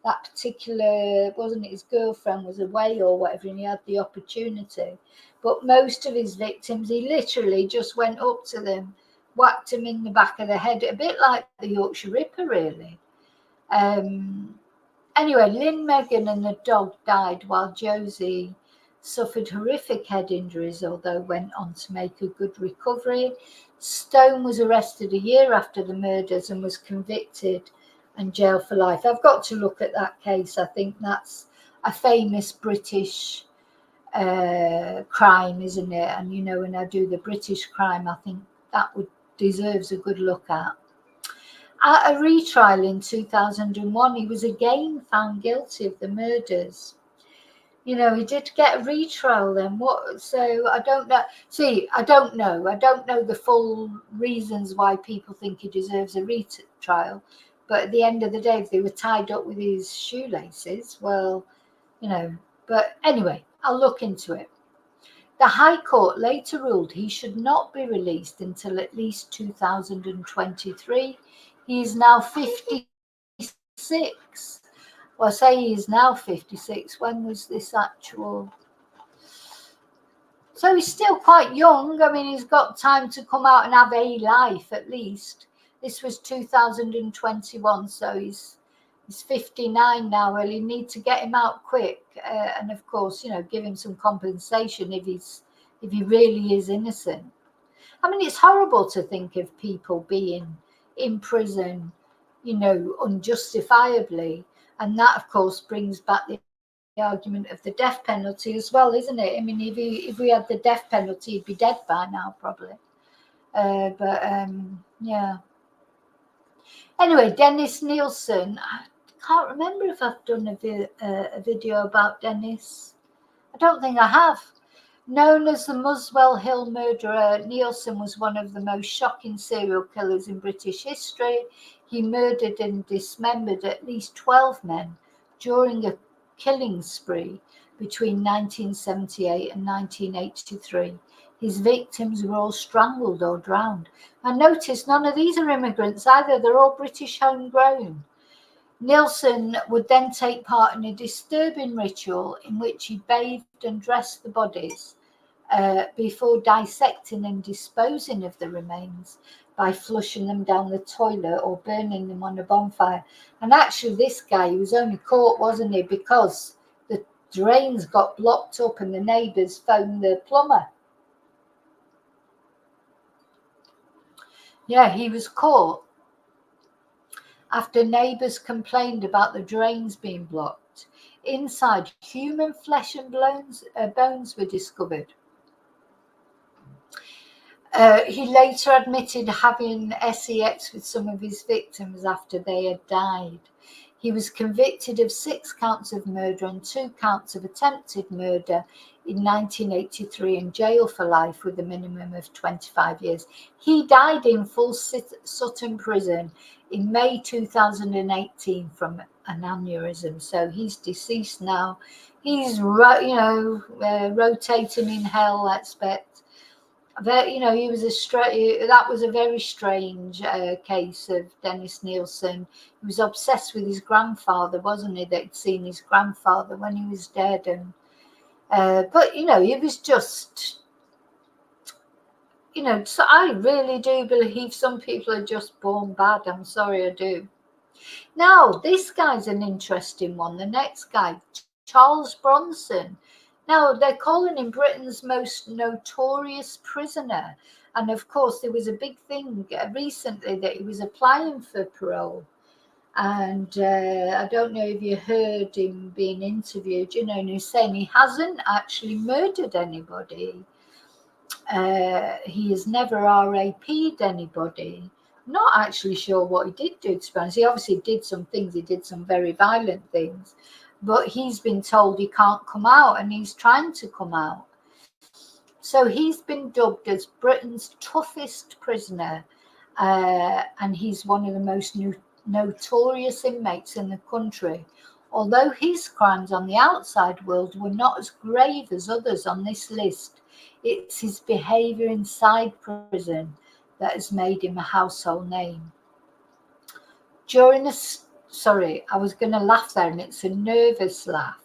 particular, wasn't it, his girlfriend was away or whatever, and he had the opportunity. But most of his victims, he literally just went up to them, whacked him in the back of the head, a bit like the Yorkshire Ripper, really. Anyway, Lynn, Megan and the dog died while Josie suffered horrific head injuries, although went on to make a good recovery. Stone was arrested a year after the murders and was convicted and jailed for life. I've got to look at that case. I think that's a famous British crime, isn't it? And, you know, when I do the British crime, I think that deserves a good look at. At a retrial in 2001, he was again found guilty of the murders. You know, he did get a retrial then. So I don't know. See, I don't know. I don't know the full reasons why people think he deserves a retrial. But at the end of the day, if they were tied up with his shoelaces, well, you know. But anyway, I'll look into it. The High Court later ruled he should not be released until at least 2023. He is now 56. Well, I say he is now 56. When was this actual? So he's still quite young. I mean, he's got time to come out and have a life at least. This was 2021, so he's 59 now. Well, you need to get him out quick, and of course, you know, give him some compensation if he really is innocent. I mean, it's horrible to think of people being in prison, you know, unjustifiably, and that, of course, brings back the argument of the death penalty as well, isn't it? I mean, if we had the death penalty, he'd be dead by now, probably. Yeah. Anyway, Dennis Nielsen. I can't remember if I've done a video about Dennis. I don't think I have. Known as the Muswell Hill murderer, Nielsen was one of the most shocking serial killers in British history. He murdered and dismembered at least 12 men during a killing spree between 1978 and 1983. His victims were all strangled or drowned. And notice none of these are immigrants either. They're all British homegrown. Nielsen would then take part in a disturbing ritual in which he bathed and dressed the bodies before dissecting and disposing of the remains by flushing them down the toilet or burning them on a bonfire. And actually, this guy, he was only caught, wasn't he, because the drains got blocked up and the neighbours phoned the plumber. Yeah, he was caught after neighbours complained about the drains being blocked. Inside, human flesh and bones were discovered. He later admitted having sex with some of his victims after they had died. He was convicted of 6 counts of murder and 2 counts of attempted murder in 1983 and jailed for life with a minimum of 25 years. He died in Full Sutton Prison in May 2018 from an aneurysm. So he's deceased now. He's, rotating in hell, I expect. But, you know, that was a very strange case of Dennis Nielsen. He was obsessed with his grandfather, wasn't he? That he'd seen his grandfather when he was dead. And but, you know, he was just, you know, so I really do believe some people are just born bad. I'm sorry, I do. Now, this guy's an interesting one. The next guy, Charles Bronson. Now, they're calling him Britain's most notorious prisoner. And of course, there was a big thing recently that he was applying for parole. And I don't know if you heard him being interviewed, you know, and he's saying he hasn't actually murdered anybody. He has never RAP'd anybody. Not actually sure what he did do, to be honest. He obviously did some things. He did some very violent things. But he's been told he can't come out, and he's trying to come out. So he's been dubbed as Britain's toughest prisoner, and he's one of the most notorious inmates in the country. Although his crimes on the outside world were not as grave as others on this list, it's his behaviour inside prison that has made him a household name. Sorry, I was going to laugh there, and it's a nervous laugh.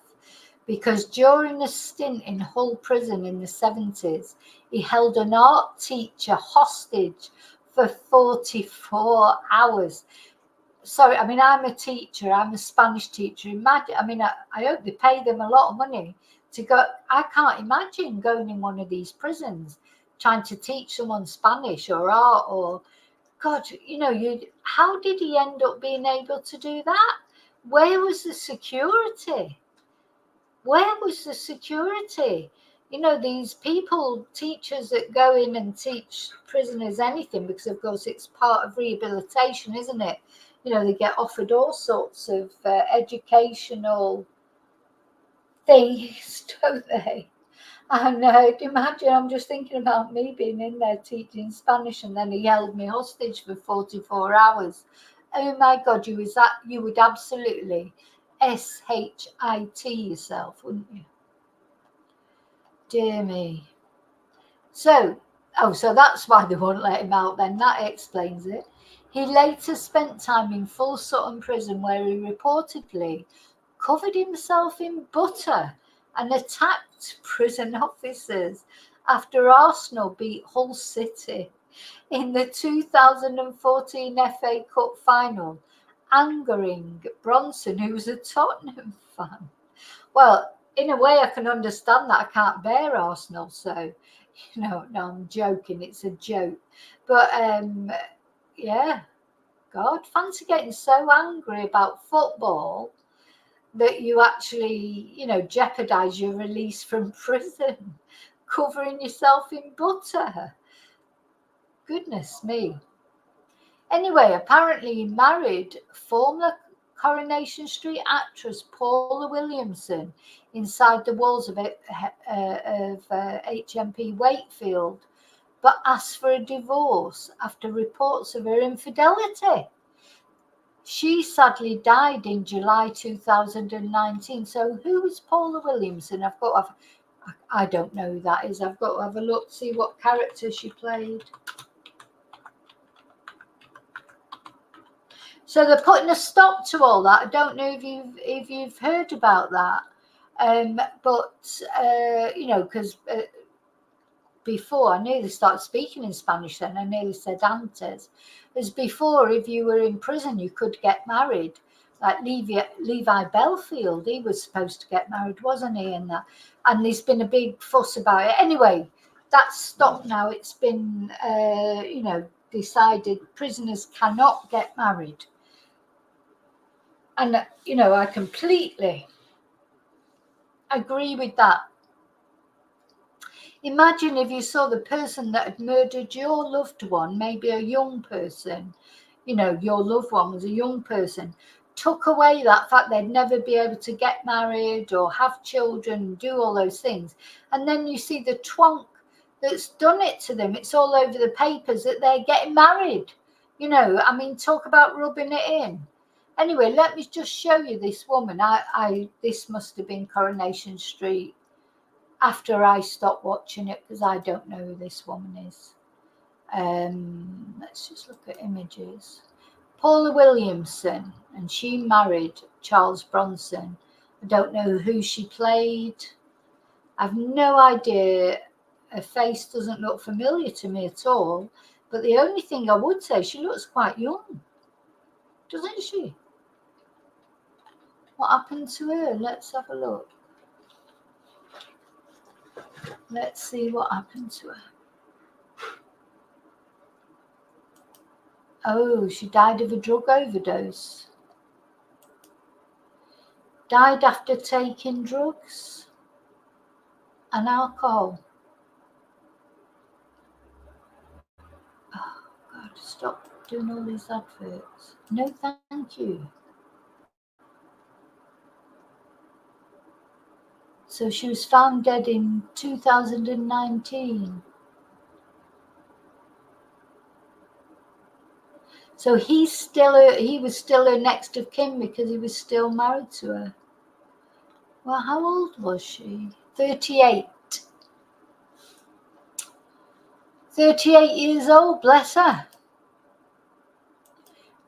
Because during a stint in Hull prison in the 70s, he held an art teacher hostage for 44 hours. Sorry, I mean, I'm a teacher. I'm a Spanish teacher. Imagine, I mean, I hope they pay them a lot of money to go. I can't imagine going in one of these prisons trying to teach someone Spanish or art or, God, how did he end up being able to do that? Where was the security? Where was the security? These people, teachers that go in and teach prisoners anything, because of course it's part of rehabilitation, isn't it? They get offered all sorts of educational things, don't they? And imagine, I'm just thinking about me being in there teaching Spanish, and then he held me hostage for 44 hours. Oh my God, you would absolutely SHIT yourself, wouldn't you? Dear me. So that's why they won't let him out then. That explains it. He later spent time in Full Sutton prison, where he reportedly covered himself in butter and attacked prison officers after Arsenal beat Hull City in the 2014 FA Cup final, angering Bronson, who was a Tottenham fan. Well, in a way, I can understand that. I can't bear Arsenal, so, no, I'm joking. It's a joke. But, yeah, God, fancy getting so angry about football that you actually, jeopardise your release from prison, covering yourself in butter. Goodness me. Anyway, apparently he married former Coronation Street actress Paula Williamson inside the walls of HMP Wakefield, but asked for a divorce after reports of her infidelity. She sadly died in July 2019. So who is Paula Williamson? I don't know who that is. I've got to have a look, see what character she played. So they're putting a stop to all that. I don't know if you've heard about that, because before I nearly started speaking in Spanish. Then I nearly said antes. As before, if you were in prison, you could get married. Like Levi Belfield, he was supposed to get married, wasn't he? And there's been a big fuss about it. Anyway, that's stopped now. It's been decided prisoners cannot get married. And, I completely agree with that. Imagine if you saw the person that had murdered your loved one, maybe a young person, your loved one was a young person, took away that fact they'd never be able to get married or have children, do all those things. And then you see the twonk that's done it to them. It's all over the papers that they're getting married. Talk about rubbing it in. Anyway, let me just show you this woman. This must have been Coronation Street after I stopped watching it, because I don't know who this woman is. Let's just look at images. Paula Williamson, and she married Charles Bronson. I don't know who she played. I've no idea. Her face doesn't look familiar to me at all. But the only thing I would say, she looks quite young, doesn't she? What happened to her? Let's have a look. Let's see what happened to her. Oh, she died of a drug overdose. Died after taking drugs and alcohol. got to stop doing all these adverts. No, thank you. So she was found dead in 2019. So he was still her next of kin because he was still married to her. Well, how old was she? 38. 38 years old, bless her.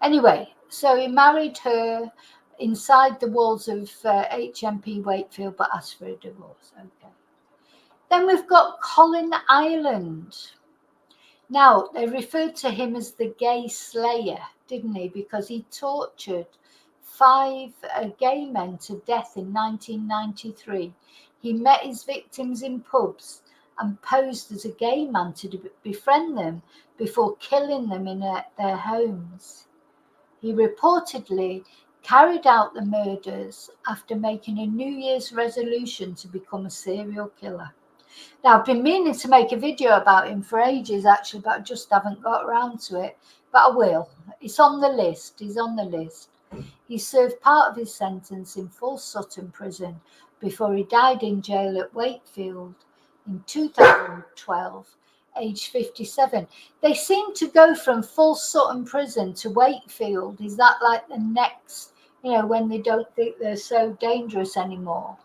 Anyway, so he married her inside the walls of HMP Wakefield, but asked for a divorce. Okay. Then we've got Colin Ireland. Now, they referred to him as the gay slayer, didn't he? Because he tortured 5 gay men to death in 1993. He met his victims in pubs and posed as a gay man to befriend them before killing them in their homes. He reportedly carried out the murders after making a New Year's resolution to become a serial killer. Now, I've been meaning to make a video about him for ages, actually, but I just haven't got around to it. But I will. It's on the list. He's on the list. He served part of his sentence in Full Sutton prison before he died in jail at Wakefield in 2012, aged 57. They seem to go from Full Sutton prison to Wakefield. Is that like the next, when they don't think they're so dangerous anymore?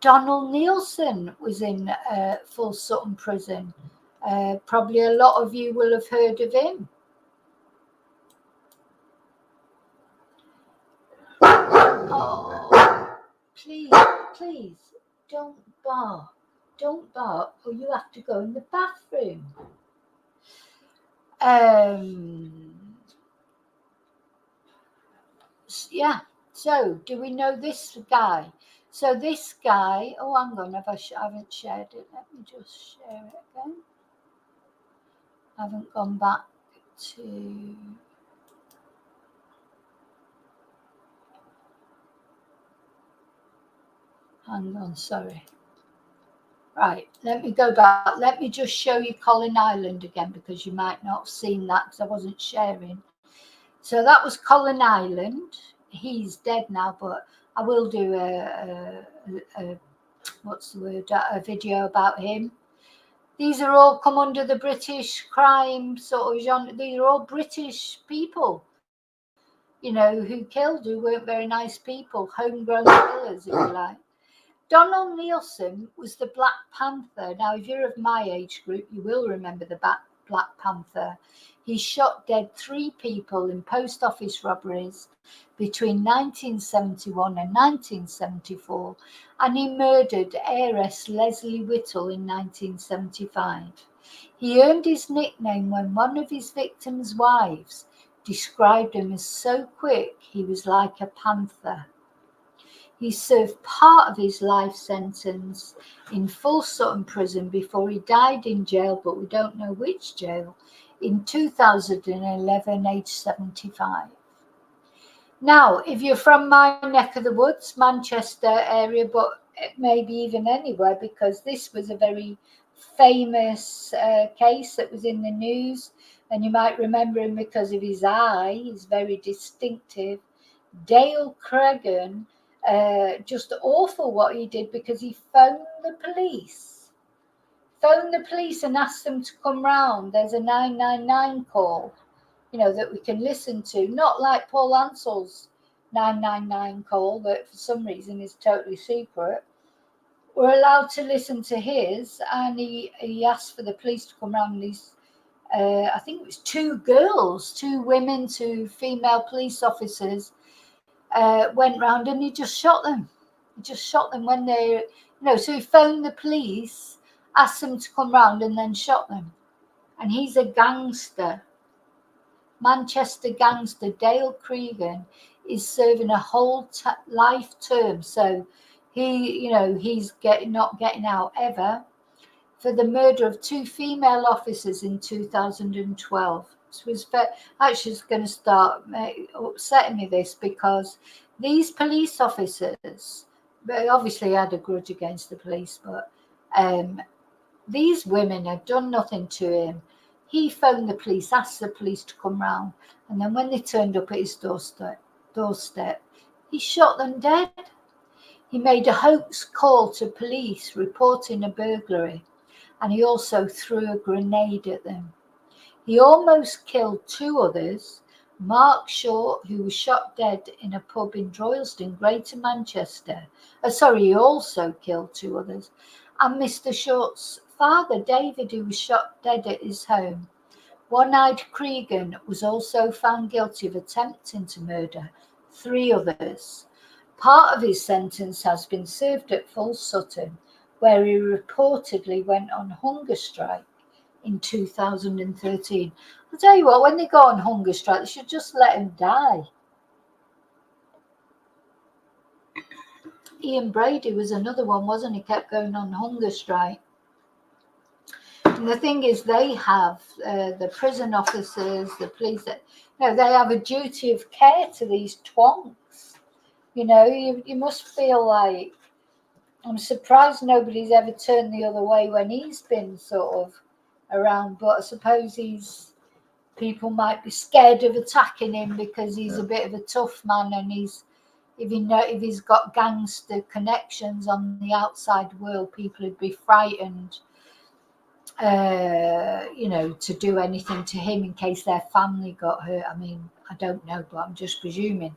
Donald Nielsen was in Full Sutton prison. Probably a lot of you will have heard of him. Oh, please, don't bark. Don't bark, or you have to go in the bathroom. Yeah, so do we know this guy? So this guy, oh, hang on, I haven't shared it. Let me just share it again. I haven't gone back to... Hang on, sorry. Right, let me go back. Let me just show you Colin Ireland again, because you might not have seen that because I wasn't sharing. So that was Colin Ireland. He's dead now, but I will do a video about him. These are all come under the British crime sort of genre. These are all British people, who killed, who weren't very nice people, homegrown killers, if you like. Donald Nielsen was the Black Panther. Now, if you're of my age group, you will remember the Black Panther. He shot dead 3 people in post office robberies between 1971 and 1974, and he murdered heiress Leslie Whittle in 1975. He earned his nickname when one of his victims' wives described him as so quick he was like a panther. He served part of his life sentence in Full Sutton prison before he died in jail, but we don't know which jail, in 2011, aged 75. Now, if you're from my neck of the woods, Manchester area, but maybe even anywhere, because this was a very famous case that was in the news, and you might remember him because of his eye. He's very distinctive. Dale Cregan, just awful what he did, because he phoned the police and asked them to come round. There's a 999 call, that we can listen to, not like Paul Ansell's 999 call that for some reason is totally secret. We're allowed to listen to his, and he asked for the police to come round. These I think it was 2 women, 2 female police officers went round, and he just shot them. When they, so he phoned the police, asked them to come round, and then shot them. And he's a gangster. Manchester gangster Dale Cregan is serving a whole life term. So he's not getting out ever, for the murder of 2 female officers in 2012. Was actually going to start upsetting me, this, because these police officers, they obviously had a grudge against the police, but these women had done nothing to him. He phoned the police, asked the police to come round, and then when they turned up at his doorstep, he shot them dead. He made a hoax call to police reporting a burglary, and he also threw a grenade at them. He almost killed 2 others. Mark Short, who was shot dead in a pub in Droylsden, Greater Manchester. He also killed 2 others. And Mr. Short's father, David, who was shot dead at his home. One-Eyed Cregan was also found guilty of attempting to murder 3 others. Part of his sentence has been served at Full Sutton, where he reportedly went on hunger strike in 2013. I'll tell you what, when they go on hunger strike, they should just let him die. Ian Brady was another one, wasn't he? Kept going on hunger strike. And the thing is, they have the prison officers, the police, they have a duty of care to these twonks. You must feel like, I'm surprised nobody's ever turned the other way when he's been sort of around, but I suppose people might be scared of attacking him because he's a bit of a tough man, and if he's got gangster connections on the outside world, people would be frightened, to do anything to him in case their family got hurt. I mean, I don't know, but I'm just presuming.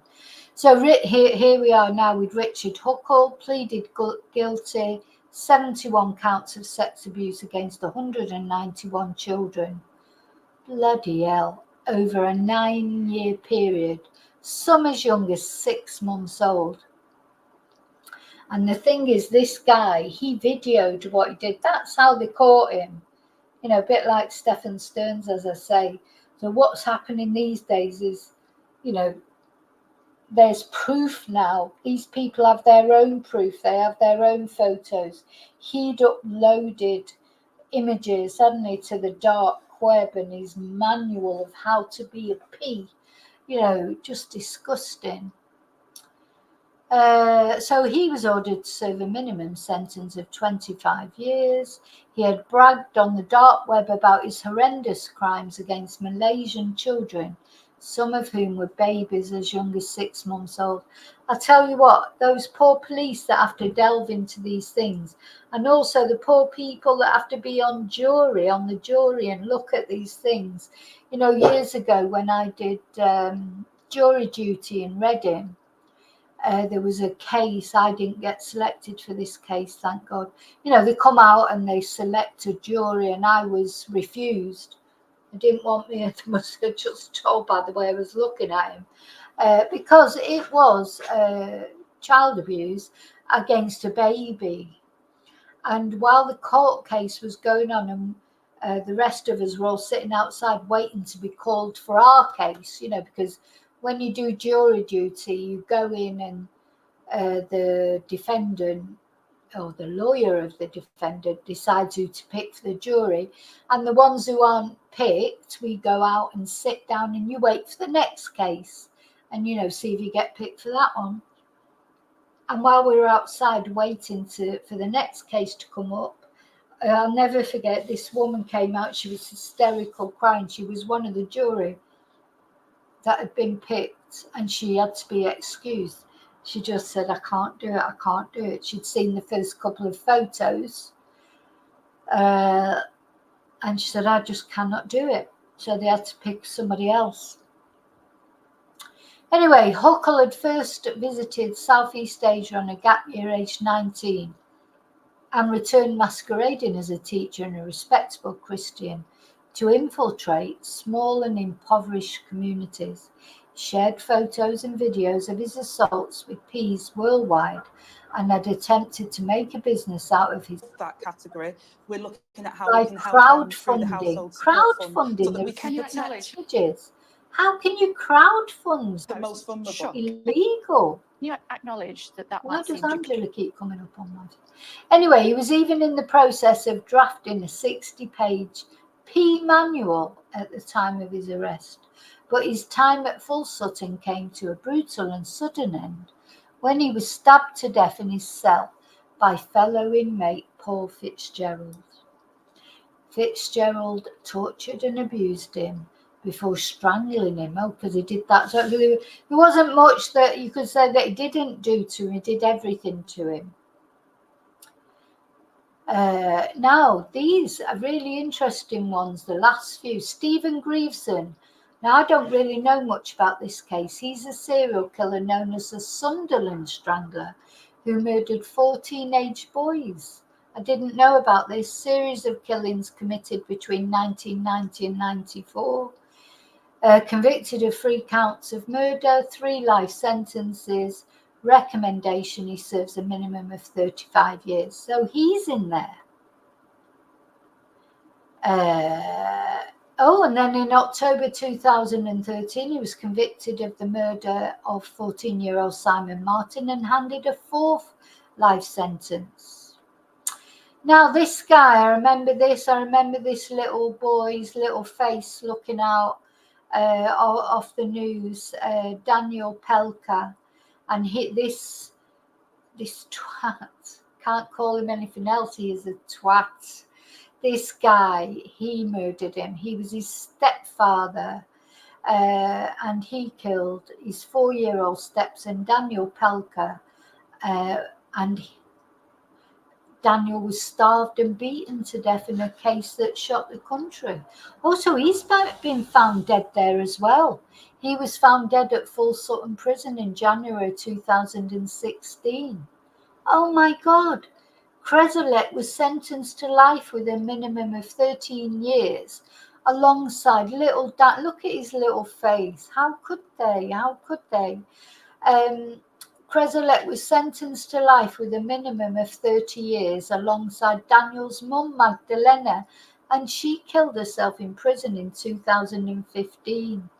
So here we are now with Richard Huckle, pleaded guilty, 71 counts of sex abuse against 191 children. Bloody hell, over a 9-year period, some as young as 6 months old. And the thing is, this guy, he videoed what he did. That's how they caught him. A bit like Stephen Stearns, as I say. So what's happening these days is, there's proof now. These people have their own proof. They have their own photos. He'd uploaded images, suddenly, to the dark web, and his manual of how to be a P. Just disgusting. So he was ordered to serve a minimum sentence of 25 years. He had bragged on the dark web about his horrendous crimes against Malaysian children, some of whom were babies as young as 6 months old. I'll tell you what, those poor police that have to delve into these things, and also the poor people that have to be on the jury and look at these things. Years ago when I did jury duty in Reading, there was a case. I didn't get selected for this case, thank God. They come out and they select a jury, and I was refused. They didn't want me. They must have just told by the way I was looking at him, because it was child abuse against a baby. And while the court case was going on, and the rest of us were all sitting outside waiting to be called for our case, because when you do jury duty, you go in and the defendant or the lawyer of the defendant decides who to pick for the jury. And the ones who aren't picked, we go out and sit down and you wait for the next case and, see if you get picked for that one. And while we were outside waiting for the next case to come up, I'll never forget, this woman came out. She was hysterical, crying. She was one of the jury that had been picked, and she had to be excused. She just said, I can't do it. She'd seen the first couple of photos, and she said, I just cannot do it. So they had to pick somebody else. Anyway, Huckle had first visited Southeast Asia on a gap year aged 19 and returned masquerading as a teacher and a respectable Christian to infiltrate small and impoverished communities. He shared photos and videos of his assaults with P's worldwide and had attempted to make a business out of his that category. We're looking at how by we can help them through the crowdfunding. household support fund so that we Can can protect images. How can you crowdfund? the most vulnerable. Sure. Illegal. You acknowledge that Why might does seem Angela keep coming up on that? Anyway, he was even in the process of drafting a 60-page P manual at the time of his arrest. But his time at Full Sutton came to a brutal and sudden end when he was stabbed to death in his cell by fellow inmate Paul Fitzgerald. Fitzgerald tortured and abused him before strangling him. Oh, because he did that. So there wasn't much that you could say that he didn't do to him. He did everything to him. Now, these are really interesting ones, the last few. Stephen Grieveson. Now, I don't really know much about this case. He's a serial killer known as the Sunderland Strangler who murdered 4 teenage boys. I didn't know about this series of killings committed between 1990 and 94. Convicted of 3 counts of murder, 3 life sentences. Recommendation, he serves a minimum of 35 years. So he's in there. And then in October 2013, he was convicted of the murder of 14-year-old Simon Martin and handed a 4th life sentence. Now, this guy, I remember this little boy's little face looking out off the news, Daniel Pelka. And this twat, can't call him anything else, he is a twat. This guy, he murdered him. He was his stepfather, and he killed his 4-year-old stepson, Daniel Pelka, and Daniel was starved and beaten to death in a case that shocked the country. Also, he's been found dead there as well. He was found dead at Full Sutton Prison in January 2016. Oh my God. Kresolek was sentenced to life with a minimum of 13 years alongside little Dan. Look at his little face. How could they? Kresolek was sentenced to life with a minimum of 30 years alongside Daniel's mum, Magdalena, and she killed herself in prison in 2015.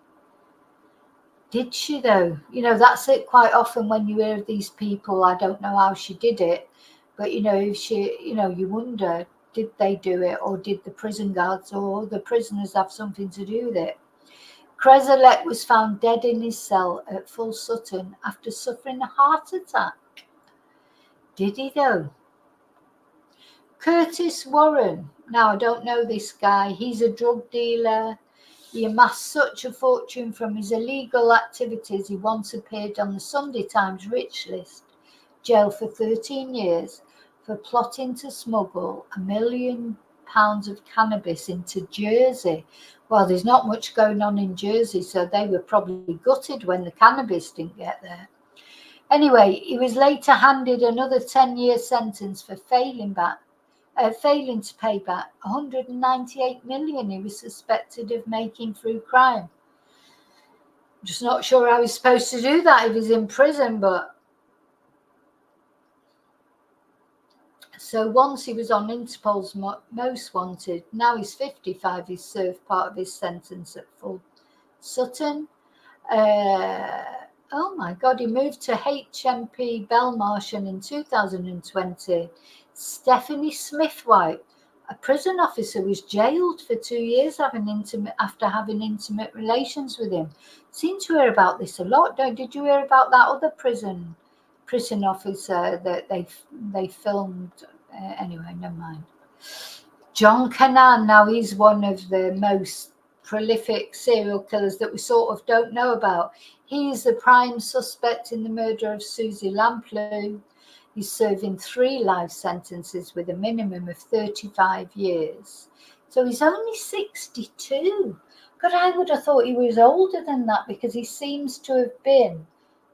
Did she though? That's it quite often when you hear of these people. I don't know how she did it, but if she, you wonder, did they do it, or did the prison guards or the prisoners have something to do with it? Kresolek was found dead in his cell at Full Sutton after suffering a heart attack. Did he though? Curtis Warren. Now, I don't know this guy. He's a drug dealer. He amassed such a fortune from his illegal activities. He once appeared on the Sunday Times Rich List, jailed for 13 years for plotting to smuggle £1 million of cannabis into Jersey. Well, there's not much going on in Jersey, so they were probably gutted when the cannabis didn't get there. Anyway, he was later handed another 10-year sentence for failing to pay back 198 million he was suspected of making through crime. I'm just not sure how he's supposed to do that if he's in prison, but so once he was on Interpol's Most Wanted, now he's 55, he's served part of his sentence at Full Sutton. Oh my God, he moved to HMP Belmarsh in 2020. Stephanie Smithwhite, a prison officer, was jailed for 2 years after having intimate relations with him. Seem to hear about this a lot. Did you hear about that other prison officer that they filmed? Anyway, never mind. John Cannan, now he's one of the most prolific serial killers that we sort of don't know about. He's the prime suspect in the murder of Susie Lamplugh. He's serving 3 life sentences with a minimum of 35 years. So he's only 62. God, I would have thought he was older than that because he seems to have been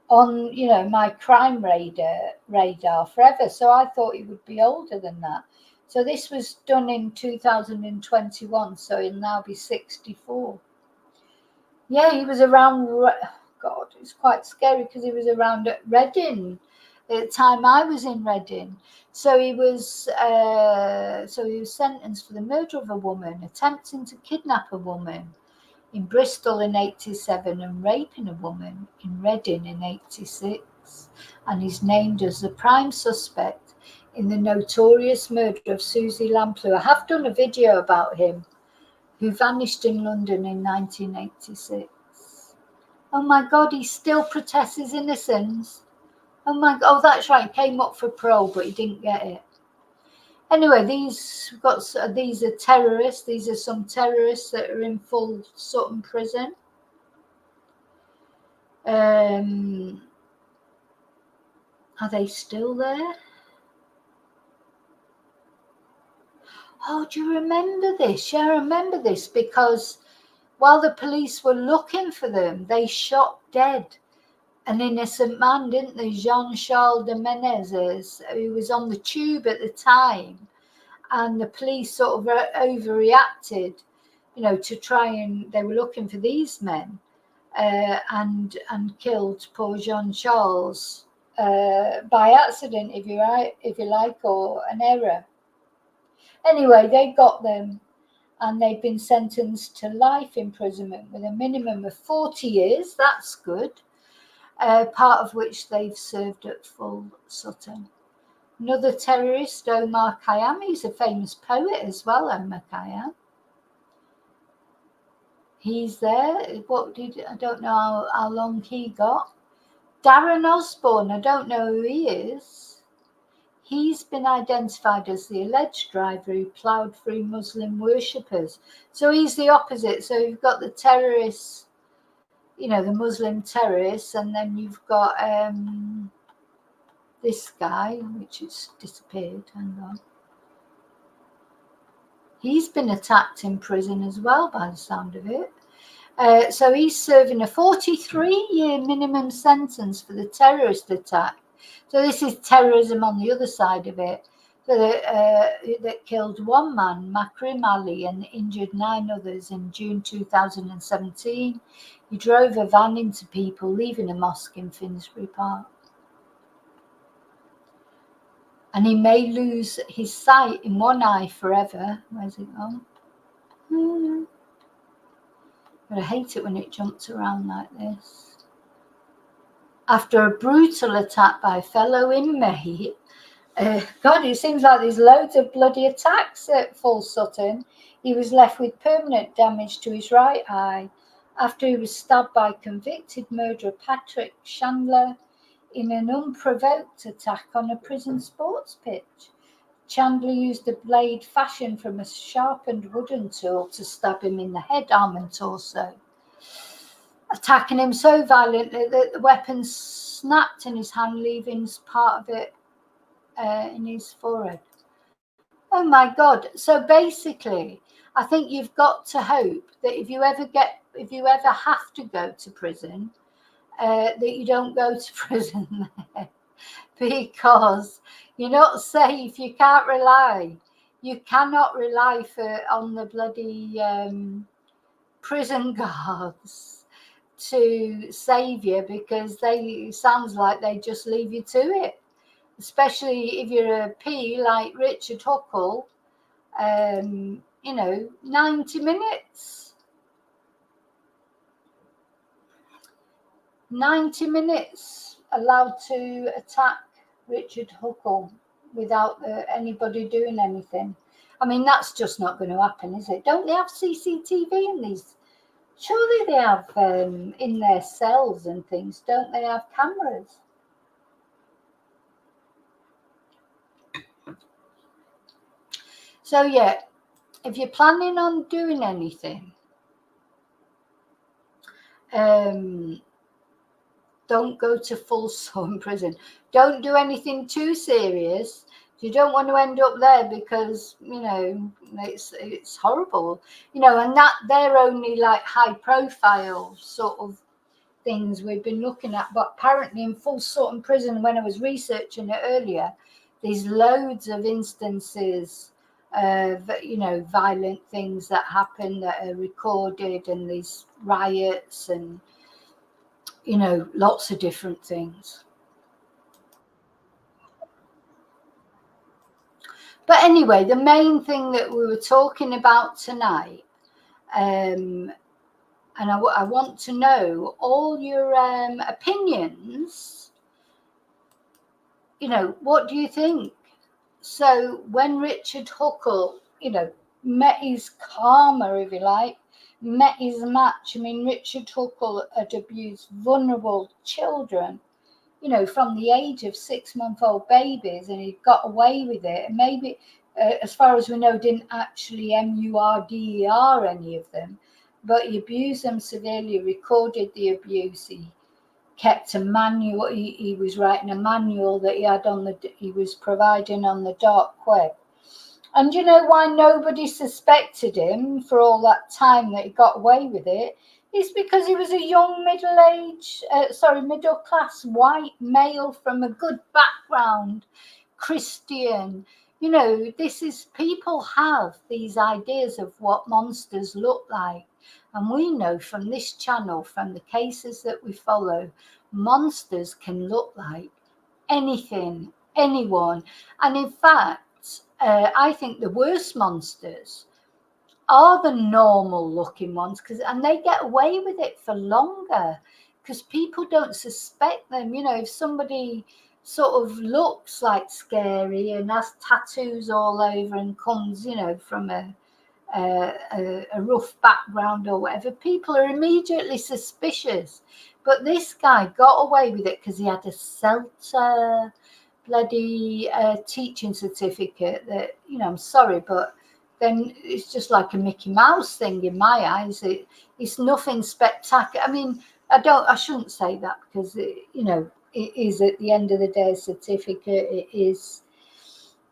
on, my crime radar forever. So I thought he would be older than that. So this was done in 2021, so he'll now be 64. Yeah, he was around, God, it's quite scary because he was around at Reading at the time I was in Reading. So he was sentenced for the murder of a woman, attempting to kidnap a woman in Bristol in 87 and raping a woman in Reading in 86. And he's named as the prime suspect in the notorious murder of Susie Lamplugh. I have done a video about him, who vanished in London in 1986. Oh my God, he still protests his innocence. Oh my God, that's right, he came up for parole, but he didn't get it. Anyway, these are terrorists. These are some terrorists that are in full Sutton prison. Are they still there? Oh, do you remember this? Yeah, I remember this because while the police were looking for them, they shot dead an innocent man, didn't they? Jean-Charles de Menezes, who was on the tube at the time. And the police sort of overreacted, to try and, they were looking for these men and killed poor Jean-Charles by accident, if you like, or an error. Anyway, they got them, and they've been sentenced to life imprisonment with a minimum of 40 years. That's good. Part of which they've served at full Sutton. Another terrorist, Omar Khayyam, he's a famous poet as well, Omar Khayyam. He's there. I don't know how long he got. Darren Osborne, I don't know who he is. He's been identified as the alleged driver who ploughed through Muslim worshippers. So he's the opposite. So you've got the terrorists, the Muslim terrorists, and then you've got this guy, which has disappeared. Hang on. He's been attacked in prison as well, by the sound of it. So he's serving a 43-year minimum sentence for the terrorist attack. So this is terrorism on the other side of it. So that killed one man, Makrim Ali, and injured 9 others in June 2017. He drove a van into people leaving a mosque in Finsbury Park. And he may lose his sight in one eye forever. Where's it gone? But I hate it when it jumps around like this. After a brutal attack by a fellow inmate, God, it seems like there's loads of bloody attacks at Full Sutton. He was left with permanent damage to his right eye after he was stabbed by convicted murderer Patrick Chandler in an unprovoked attack on a prison sports pitch. Chandler used a blade fashioned from a sharpened wooden tool to stab him in the head, arm and torso, attacking him so violently that the weapon snapped in his hand, leaving part of it in his forehead. Oh my God. So basically, I think you've got to hope that if you ever have to go to prison, that you don't go to prison there, because you're not safe. You cannot rely on the bloody prison guards to save you, because it sounds like they just leave you to it, especially if you're a P like Richard Huckle. 90 minutes. 90 minutes allowed to attack Richard Huckle without anybody doing anything. I mean, that's just not going to happen, is it? Don't they have CCTV in these? Surely they have in their cells and things. Don't they have cameras? So yeah, if you're planning on doing anything, don't go to Full Sutton prison. Don't do anything too serious. You don't want to end up there, because it's horrible. And that they're only like high profile sort of things we've been looking at. But apparently in Full Sutton prison, when I was researching it earlier, there's loads of instances of violent things that happen that are recorded, and these riots and lots of different things. But anyway, the main thing that we were talking about tonight, and I want to know all your opinions. What do you think? So when Richard Huckle, met his karma, if you like, met his match. I mean, Richard Huckle had abused vulnerable children, from the age of 6-month-old babies, and he got away with it. And maybe as far as we know, didn't actually murder any of them, but he abused them severely, recorded the abuse. He kept a manual. He was writing a manual that he was providing on the dark web. And you know why nobody suspected him for all that time that he got away with it? It's because he was a young middle-class white male from a good background, Christian. You know, people have these ideas of what monsters look like. And we know from this channel, from the cases that we follow, monsters can look like anything, anyone. And in fact, I think the worst monsters are the normal looking ones, and they get away with it for longer because people don't suspect them. You know, if somebody sort of looks like scary and has tattoos all over and comes, you know, from a rough background or whatever, people are immediately suspicious. But this guy got away with it because he had a CELTA bloody teaching certificate that, you know, I'm sorry, but then it's just like a Mickey Mouse thing in my eyes. It's nothing spectacular. I mean, I shouldn't say that because you know, it is at the end of the day a certificate. It is,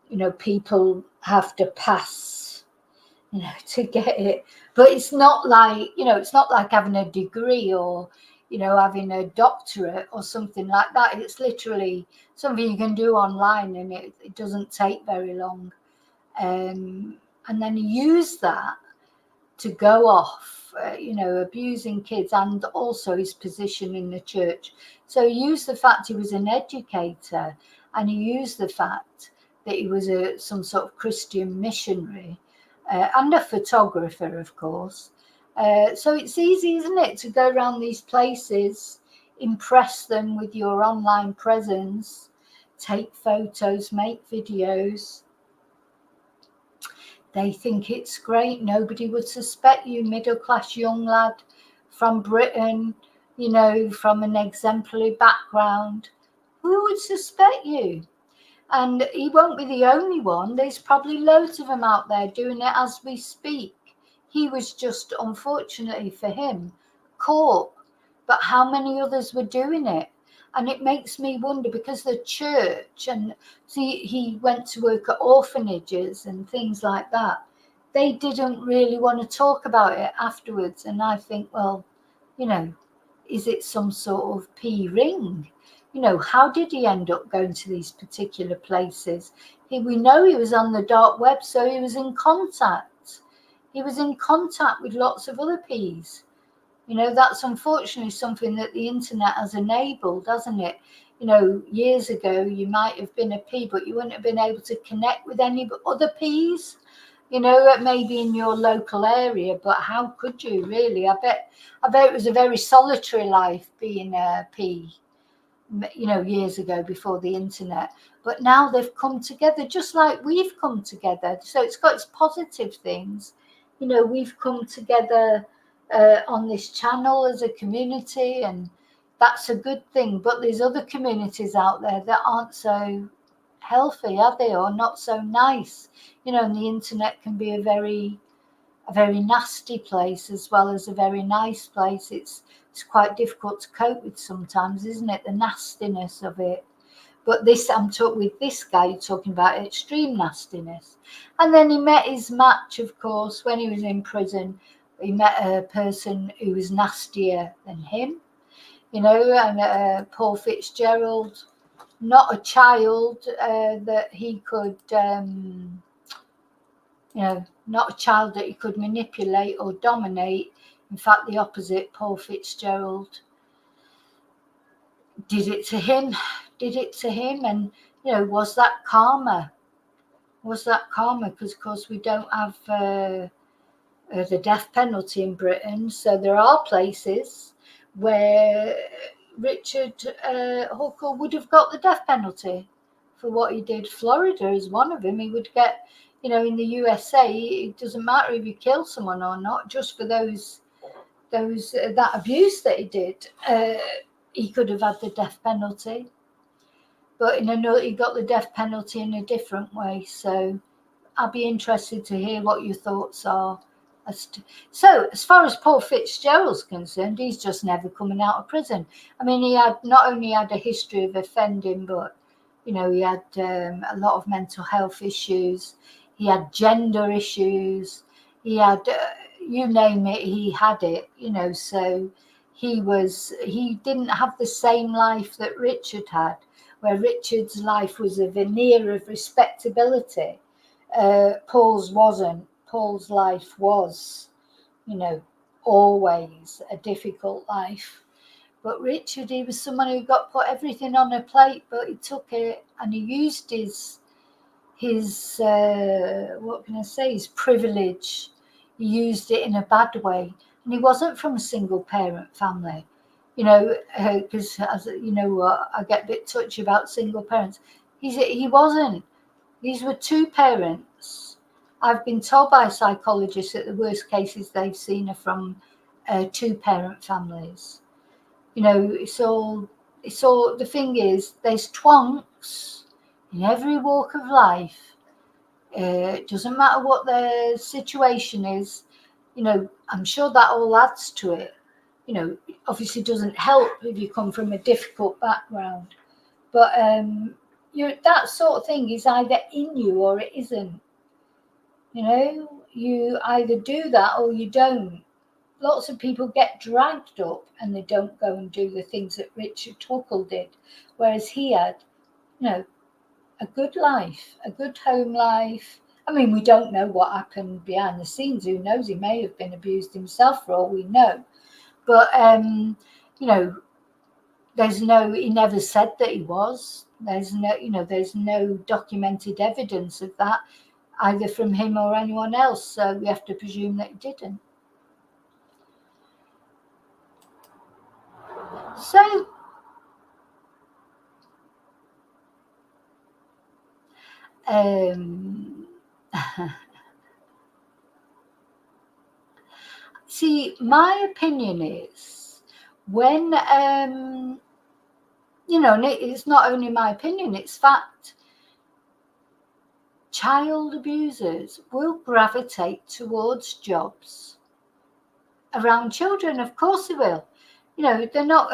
you know, people have to pass, you know, to get it. But it's not like, you know, it's not like having a degree or, you know, having a doctorate or something like that. It's literally something you can do online, and it doesn't take very long. And then he used that to go off, you know, abusing kids, and also his position in the church. So he used the fact he was an educator, and he used the fact that he was some sort of Christian missionary, and a photographer, of course. So it's easy, isn't it, to go around these places, impress them with your online presence, take photos, make videos. They think it's great. Nobody would suspect you, middle-class young lad from Britain, you know, from an exemplary background. Who would suspect you? And he won't be the only one. There's probably loads of them out there doing it as we speak. He was just, unfortunately for him, caught. But how many others were doing it? And it makes me wonder, because the church, and see, he went to work at orphanages and things like that. They didn't really want to talk about it afterwards. And I think, well, you know, is it some sort of P ring? You know, how did he end up going to these particular places? We know he was on the dark web, so he was in contact. He was in contact with lots of other Ps. You know, that's unfortunately something that the internet has enabled, hasn't it? You know, years ago, you might have been a P, but you wouldn't have been able to connect with any other Ps, you know, maybe in your local area. But how could you really? I bet it was a very solitary life being a P, you know, years ago before the internet. But now they've come together just like we've come together. So it's got its positive things. You know, we've come together on this channel as a community, and that's a good thing. But there's other communities out there that aren't so healthy, are they, or not so nice? You know, and the internet can be a very nasty place as well as a very nice place. It's quite difficult to cope with sometimes, isn't it? The nastiness of it. But I'm talking with this guy, you're talking about extreme nastiness. And then he met his match, of course, when he was in prison. He met a person who was nastier than him, you know, and Paul Fitzgerald, not a child that he could, you know, not a child that he could manipulate or dominate. In fact, the opposite, Paul Fitzgerald did it to him. And, you know, was that karma? Because, of course, we don't have the death penalty in Britain. So there are places where Richard Huckle would have got the death penalty for what he did. Florida is one of them. He would get, you know, in the USA, it doesn't matter if you kill someone or not, just for that abuse that he did. He could have had the death penalty. But he got the death penalty in a different way. So I'll be interested to hear what your thoughts are. So, as far as Paul Fitzgerald's concerned, he's just never coming out of prison. I mean, he had not only had a history of offending, but he had a lot of mental health issues. He had gender issues. He had, you name it, he had it. So he didn't have the same life that Richard had, where Richard's life was a veneer of respectability. Paul's wasn't. Paul's life was, always a difficult life. But Richard, he was someone who got put everything on a plate, but he took it and he used his what can I say, his privilege. He used it in a bad way. And he wasn't from a single parent family, because as you know, I get a bit touchy about single parents. He wasn't. These were two parents. I've been told by psychologists that the worst cases they've seen are from two parent families. It's all the thing is, there's twonks in every walk of life. It doesn't matter what their situation is. I'm sure that all adds to it. Obviously doesn't help if you come from a difficult background, but that sort of thing is either in you or it isn't. You either do that or you don't. Lots of people get dragged up and they don't go and do the things that Richard Huckle did, whereas he had, a good life, a good home life. I mean, we don't know what happened behind the scenes. Who knows? He may have been abused himself for all we know. But, he never said that he was. There's no documented evidence of that, either from him or anyone else. So we have to presume that he didn't. So, see, my opinion is when, and it's not only my opinion, it's fact. Child abusers will gravitate towards jobs around children. Of course they will. They're not,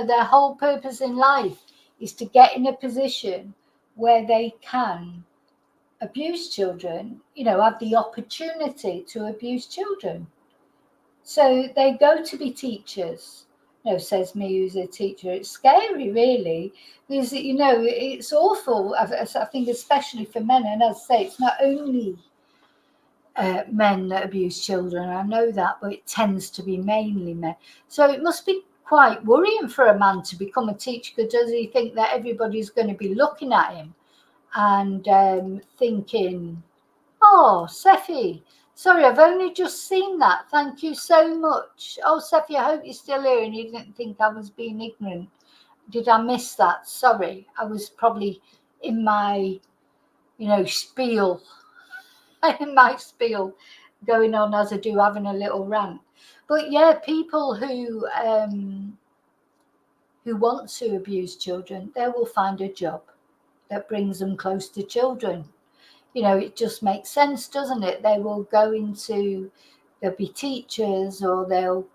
their whole purpose in life is to get in a position where they can abuse children, have the opportunity to abuse children. So they go to be teachers. Says me who's a teacher. It's scary, really, because it's awful. I think, especially for men, and as I say, it's not only men that abuse children. I know that, but it tends to be mainly men. So it must be quite worrying for a man to become a teacher, because does he think that everybody's going to be looking at him and thinking, "Oh, Seffi, sorry, I've only just seen that. Thank you so much. Oh, Seffi, I hope you're still here and you didn't think I was being ignorant. Did I miss that? Sorry, I was probably in my, spiel, in my spiel going on as I do, having a little rant." But yeah, people who want to abuse children, they will find a job that brings them close to children. It just makes sense, doesn't it? They will go they'll be teachers, or they'll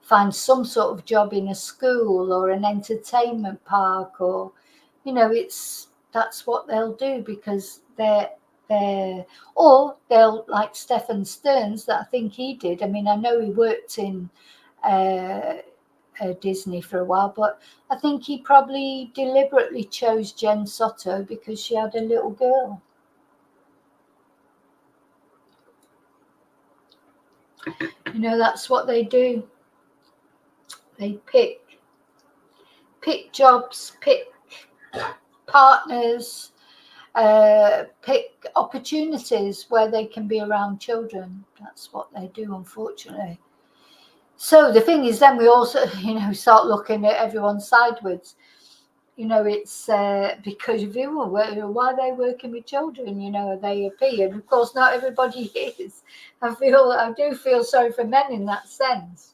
find some sort of job in a school or an entertainment park, or, that's what they'll do, because or they'll, like Stephen Stearns, that I think he did. I mean, I know he worked in Disney for a while, but I think he probably deliberately chose Jen Soto because she had a little girl. That's what they do. They pick jobs, pick partners, pick opportunities where they can be around children. That's what they do, unfortunately. So the thing is, then we also, start looking at everyone sideways. It's because of why are they working with children? Are they a P? And of course, not everybody is. I do feel sorry for men in that sense.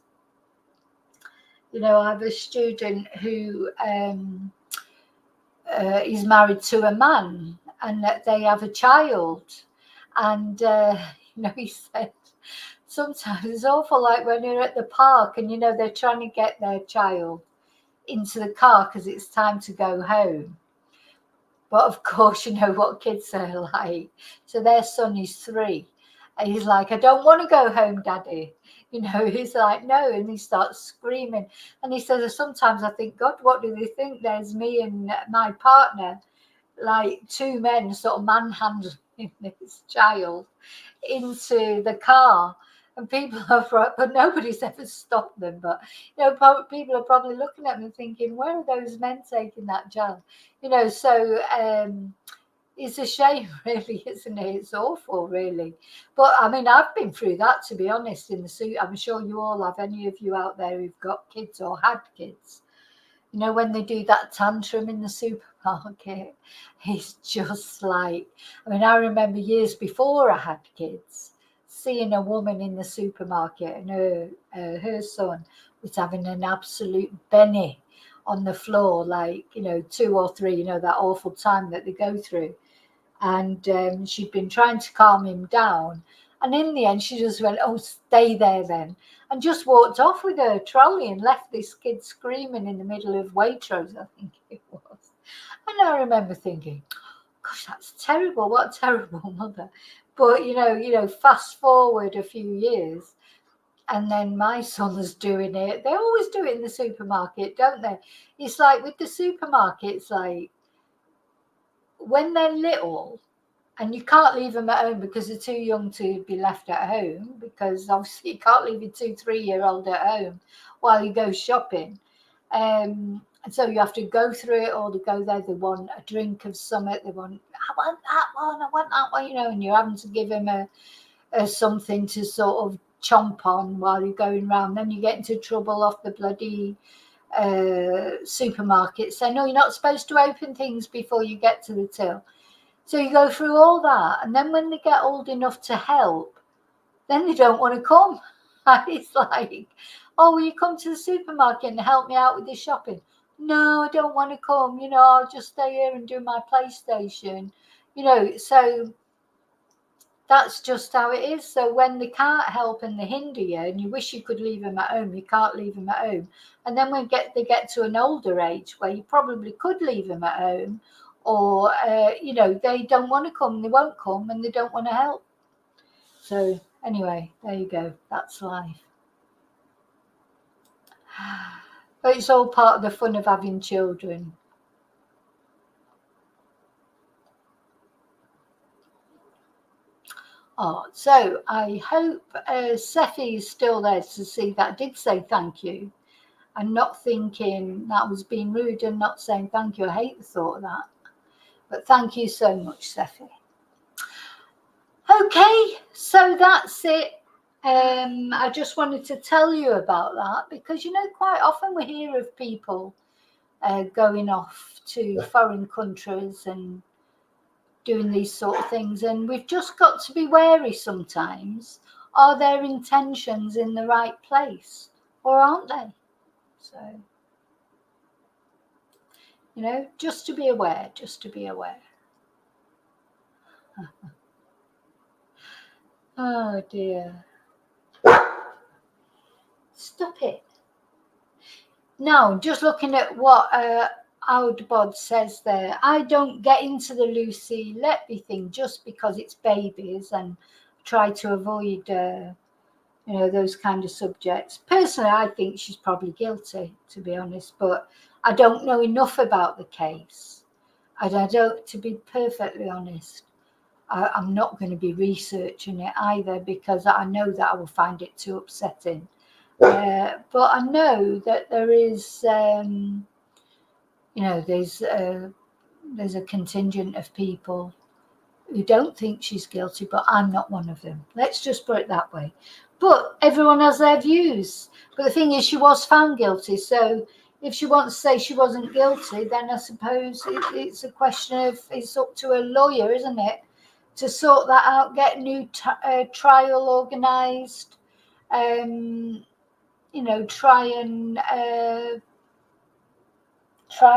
I have a student who is married to a man, and that they have a child, And, he said, sometimes it's awful, like when you're at the park and, they're trying to get their child into the car because it's time to go home. But of course, you know what kids are like. So their son is 3. And he's like, I don't want to go home, Daddy. He's like, no. And he starts screaming. And he says, sometimes I think, God, what do they think? There's me and my partner, like 2 men sort of manhandling this child into the car. And but nobody's ever stopped them. But, people are probably looking at them thinking, where are those men taking that child? So it's a shame, really, isn't it? It's awful, really. But, I mean, I've been through that, to be honest, in the suit. I'm sure you all have, any of you out there who've got kids or had kids. When they do that tantrum in the supermarket, it's just like, I mean, I remember years before I had kids, seeing a woman in the supermarket and her son was having an absolute Benny on the floor, like, 2 or 3, that awful time that they go through. And she'd been trying to calm him down. And in the end, she just went, oh, stay there then. And just walked off with her trolley and left this kid screaming in the middle of Waitrose, I think it was. And I remember thinking, gosh, that's terrible. What a terrible mother. But, fast forward a few years, and then my son's doing it. They always do it in the supermarket, don't they? It's like with the supermarkets, like when they're little, and you can't leave them at home because they're too young to be left at home, because obviously you can't leave your 2-3-year-old at home while you go shopping. And so you have to go through it, or they go there, they want a drink of something, I want that one, and you're having to give him a something to sort of chomp on while you're going round. Then you get into trouble off the bloody supermarket saying, no, you're not supposed to open things before you get to the till. So you go through all that, and then when they get old enough to help, then they don't want to come. It's like, oh, will you come to the supermarket and help me out with the shopping? No, I don't want to come. I'll just stay here and do my PlayStation. So that's just how it is. So when they can't help and they hinder you, and you wish you could leave them at home, you can't leave them at home. And then when they get to an older age where you probably could leave them at home, or, they don't want to come, they won't come, and they don't want to help. So anyway, there you go. That's life. But it's all part of the fun of having children. Oh, so I hope Sephi is still there to see that. I did say thank you. I'm not thinking that was being rude and not saying thank you. I hate the thought of that. But thank you so much, Sephi. Okay, so that's it. I just wanted to tell you about that because, quite often we hear of people going off to foreign countries and doing these sort of things. And we've just got to be wary sometimes. Are their intentions in the right place or aren't they? So, just to be aware, Oh dear. Stop it. Now, just looking at what Audbod says there, I don't get into the Lucy Letby thing just because it's babies and try to avoid, those kind of subjects. Personally, I think she's probably guilty, to be honest, but I don't know enough about the case. And I don't, to be perfectly honest, I'm not going to be researching it either because I know that I will find it too upsetting. But I know that there is, there's a contingent of people who don't think she's guilty, but I'm not one of them. Let's just put it that way. But everyone has their views. But the thing is, she was found guilty. So if she wants to say she wasn't guilty, then I suppose it's a question of, it's up to a lawyer, isn't it, to sort that out, get a new trial organised, try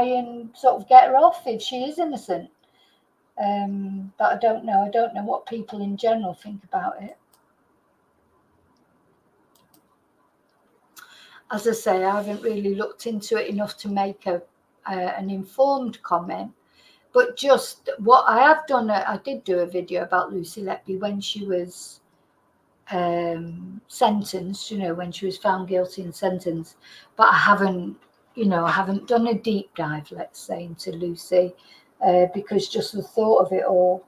and sort of get her off if she is innocent. But I don't know. I don't know what people in general think about it. As I say, I haven't really looked into it enough to make an informed comment. But just what I have done, I did do a video about Lucy Letby when she was sentenced, when she was found guilty and sentenced. But I haven't, I haven't done a deep dive, let's say, into Lucy, because just the thought of it all.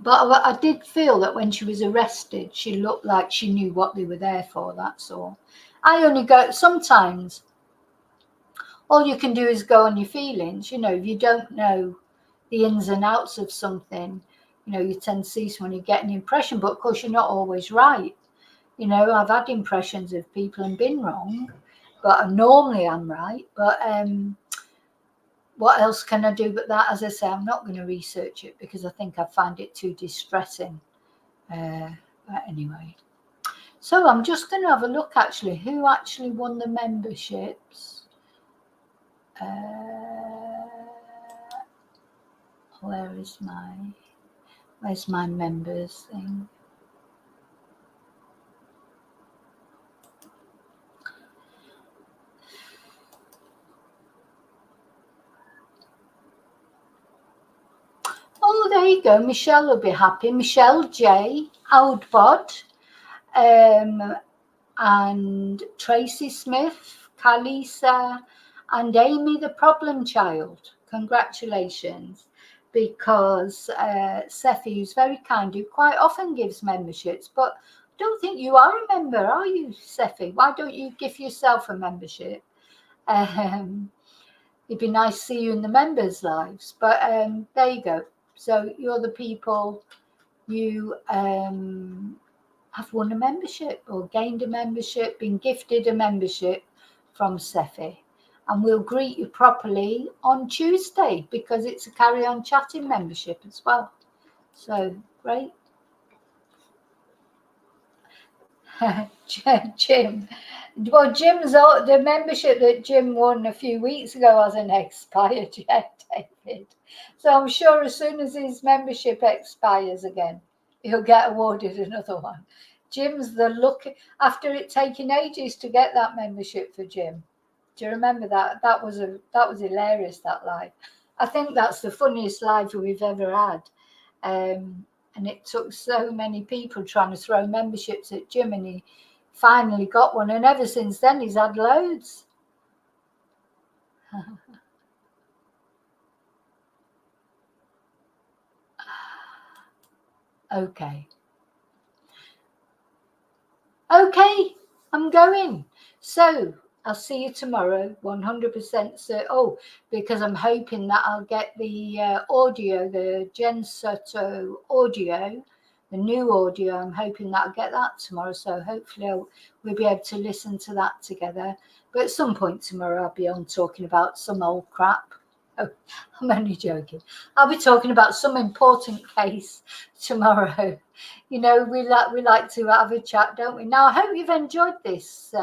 But I did feel that when she was arrested, she looked like she knew what they were there for, that's all. I only go, sometimes, all you can do is go on your feelings. If you don't know the ins and outs of something, you tend to see someone, you get an impression, but of course you're not always right. I've had impressions of people and been wrong, but normally I'm right. But what else can I do but that? As I say, I'm not going to research it because I think I find it too distressing. But anyway, so I'm just going to have a look actually who actually won the memberships. Where's my members thing? Oh, there you go. Michelle will be happy. Michelle J. Oudbod, and Tracy Smith, Kalisa, and Amy the Problem Child. Congratulations. Because Sephi, who's very kind, who quite often gives memberships, but I don't think you are a member, are you, Sephi? Why don't you give yourself a membership? It'd be nice to see you in the members' lives. But there you go. So you're the people, you have won a membership or gained a membership, been gifted a membership from Sephi. And we'll greet you properly on Tuesday because it's a Carry On Chatting membership as well. So great. Jim. Well, the membership that Jim won a few weeks ago hasn't expired yet, David. So I'm sure as soon as his membership expires again, he'll get awarded another one. Jim's the lucky, after it taking ages to get that membership for Jim. Do you remember that? That was hilarious, that live. I think that's the funniest live we've ever had. And it took so many people trying to throw memberships at Jim, and he finally got one. And ever since then, he's had loads. Okay, I'm going. So I'll see you tomorrow, 100%. So, because I'm hoping that I'll get the audio, the Jen Soto audio, the new audio. I'm hoping that I'll get that tomorrow. So hopefully we'll be able to listen to that together. But at some point tomorrow, I'll be on talking about some old crap. Oh, I'm only joking. I'll be talking about some important case tomorrow. We like to have a chat, don't we? Now, I hope you've enjoyed this.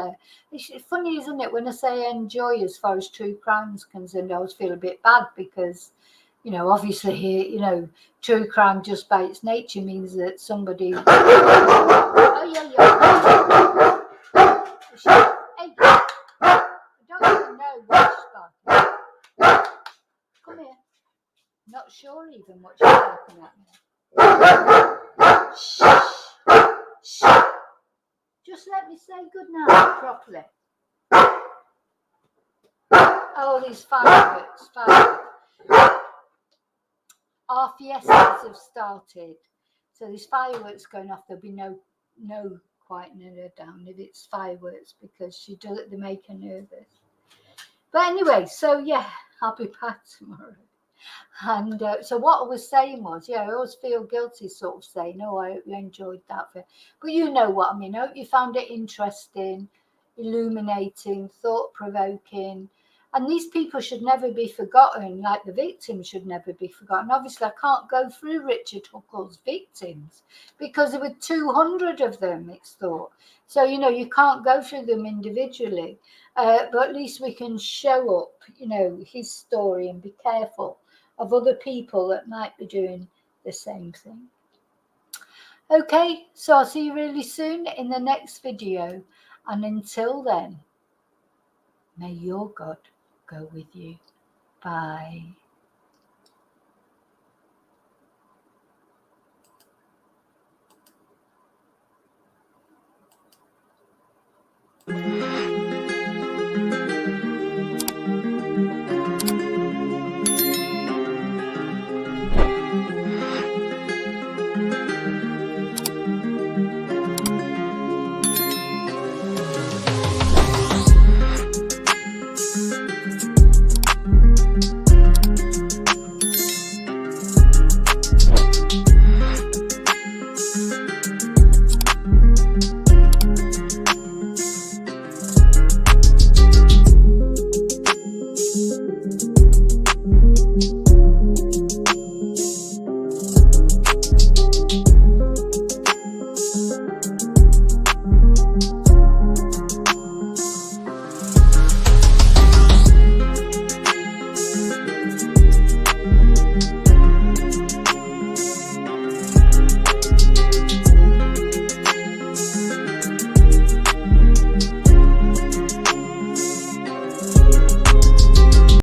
It's funny, isn't it, when I say enjoy as far as true crime is concerned, I always feel a bit bad because, obviously, true crime just by its nature means that somebody... Oh, yeah. Hey, I don't even know what she's got. Come here. Not sure even what she's looking at me. Shh. Just let me say good night properly. Oh, these fireworks. Our fiestas have started. So these fireworks going off, there'll be no quietening her down if it's fireworks because they make her nervous. But anyway, so yeah, I'll be back tomorrow. And so what I was saying was, I always feel guilty sort of saying, I hope you enjoyed that. But you know what I mean. I hope you found it interesting, illuminating, thought-provoking. And these people should never be forgotten, like the victims should never be forgotten. Obviously, I can't go through Richard Huckle's victims because there were 200 of them, it's thought. So, you can't go through them individually. but at least we can show up, you know, his story and be careful of other people that might be doing the same thing. Okay, so I'll see you really soon in the next video. And until then, may your God go with you. Bye.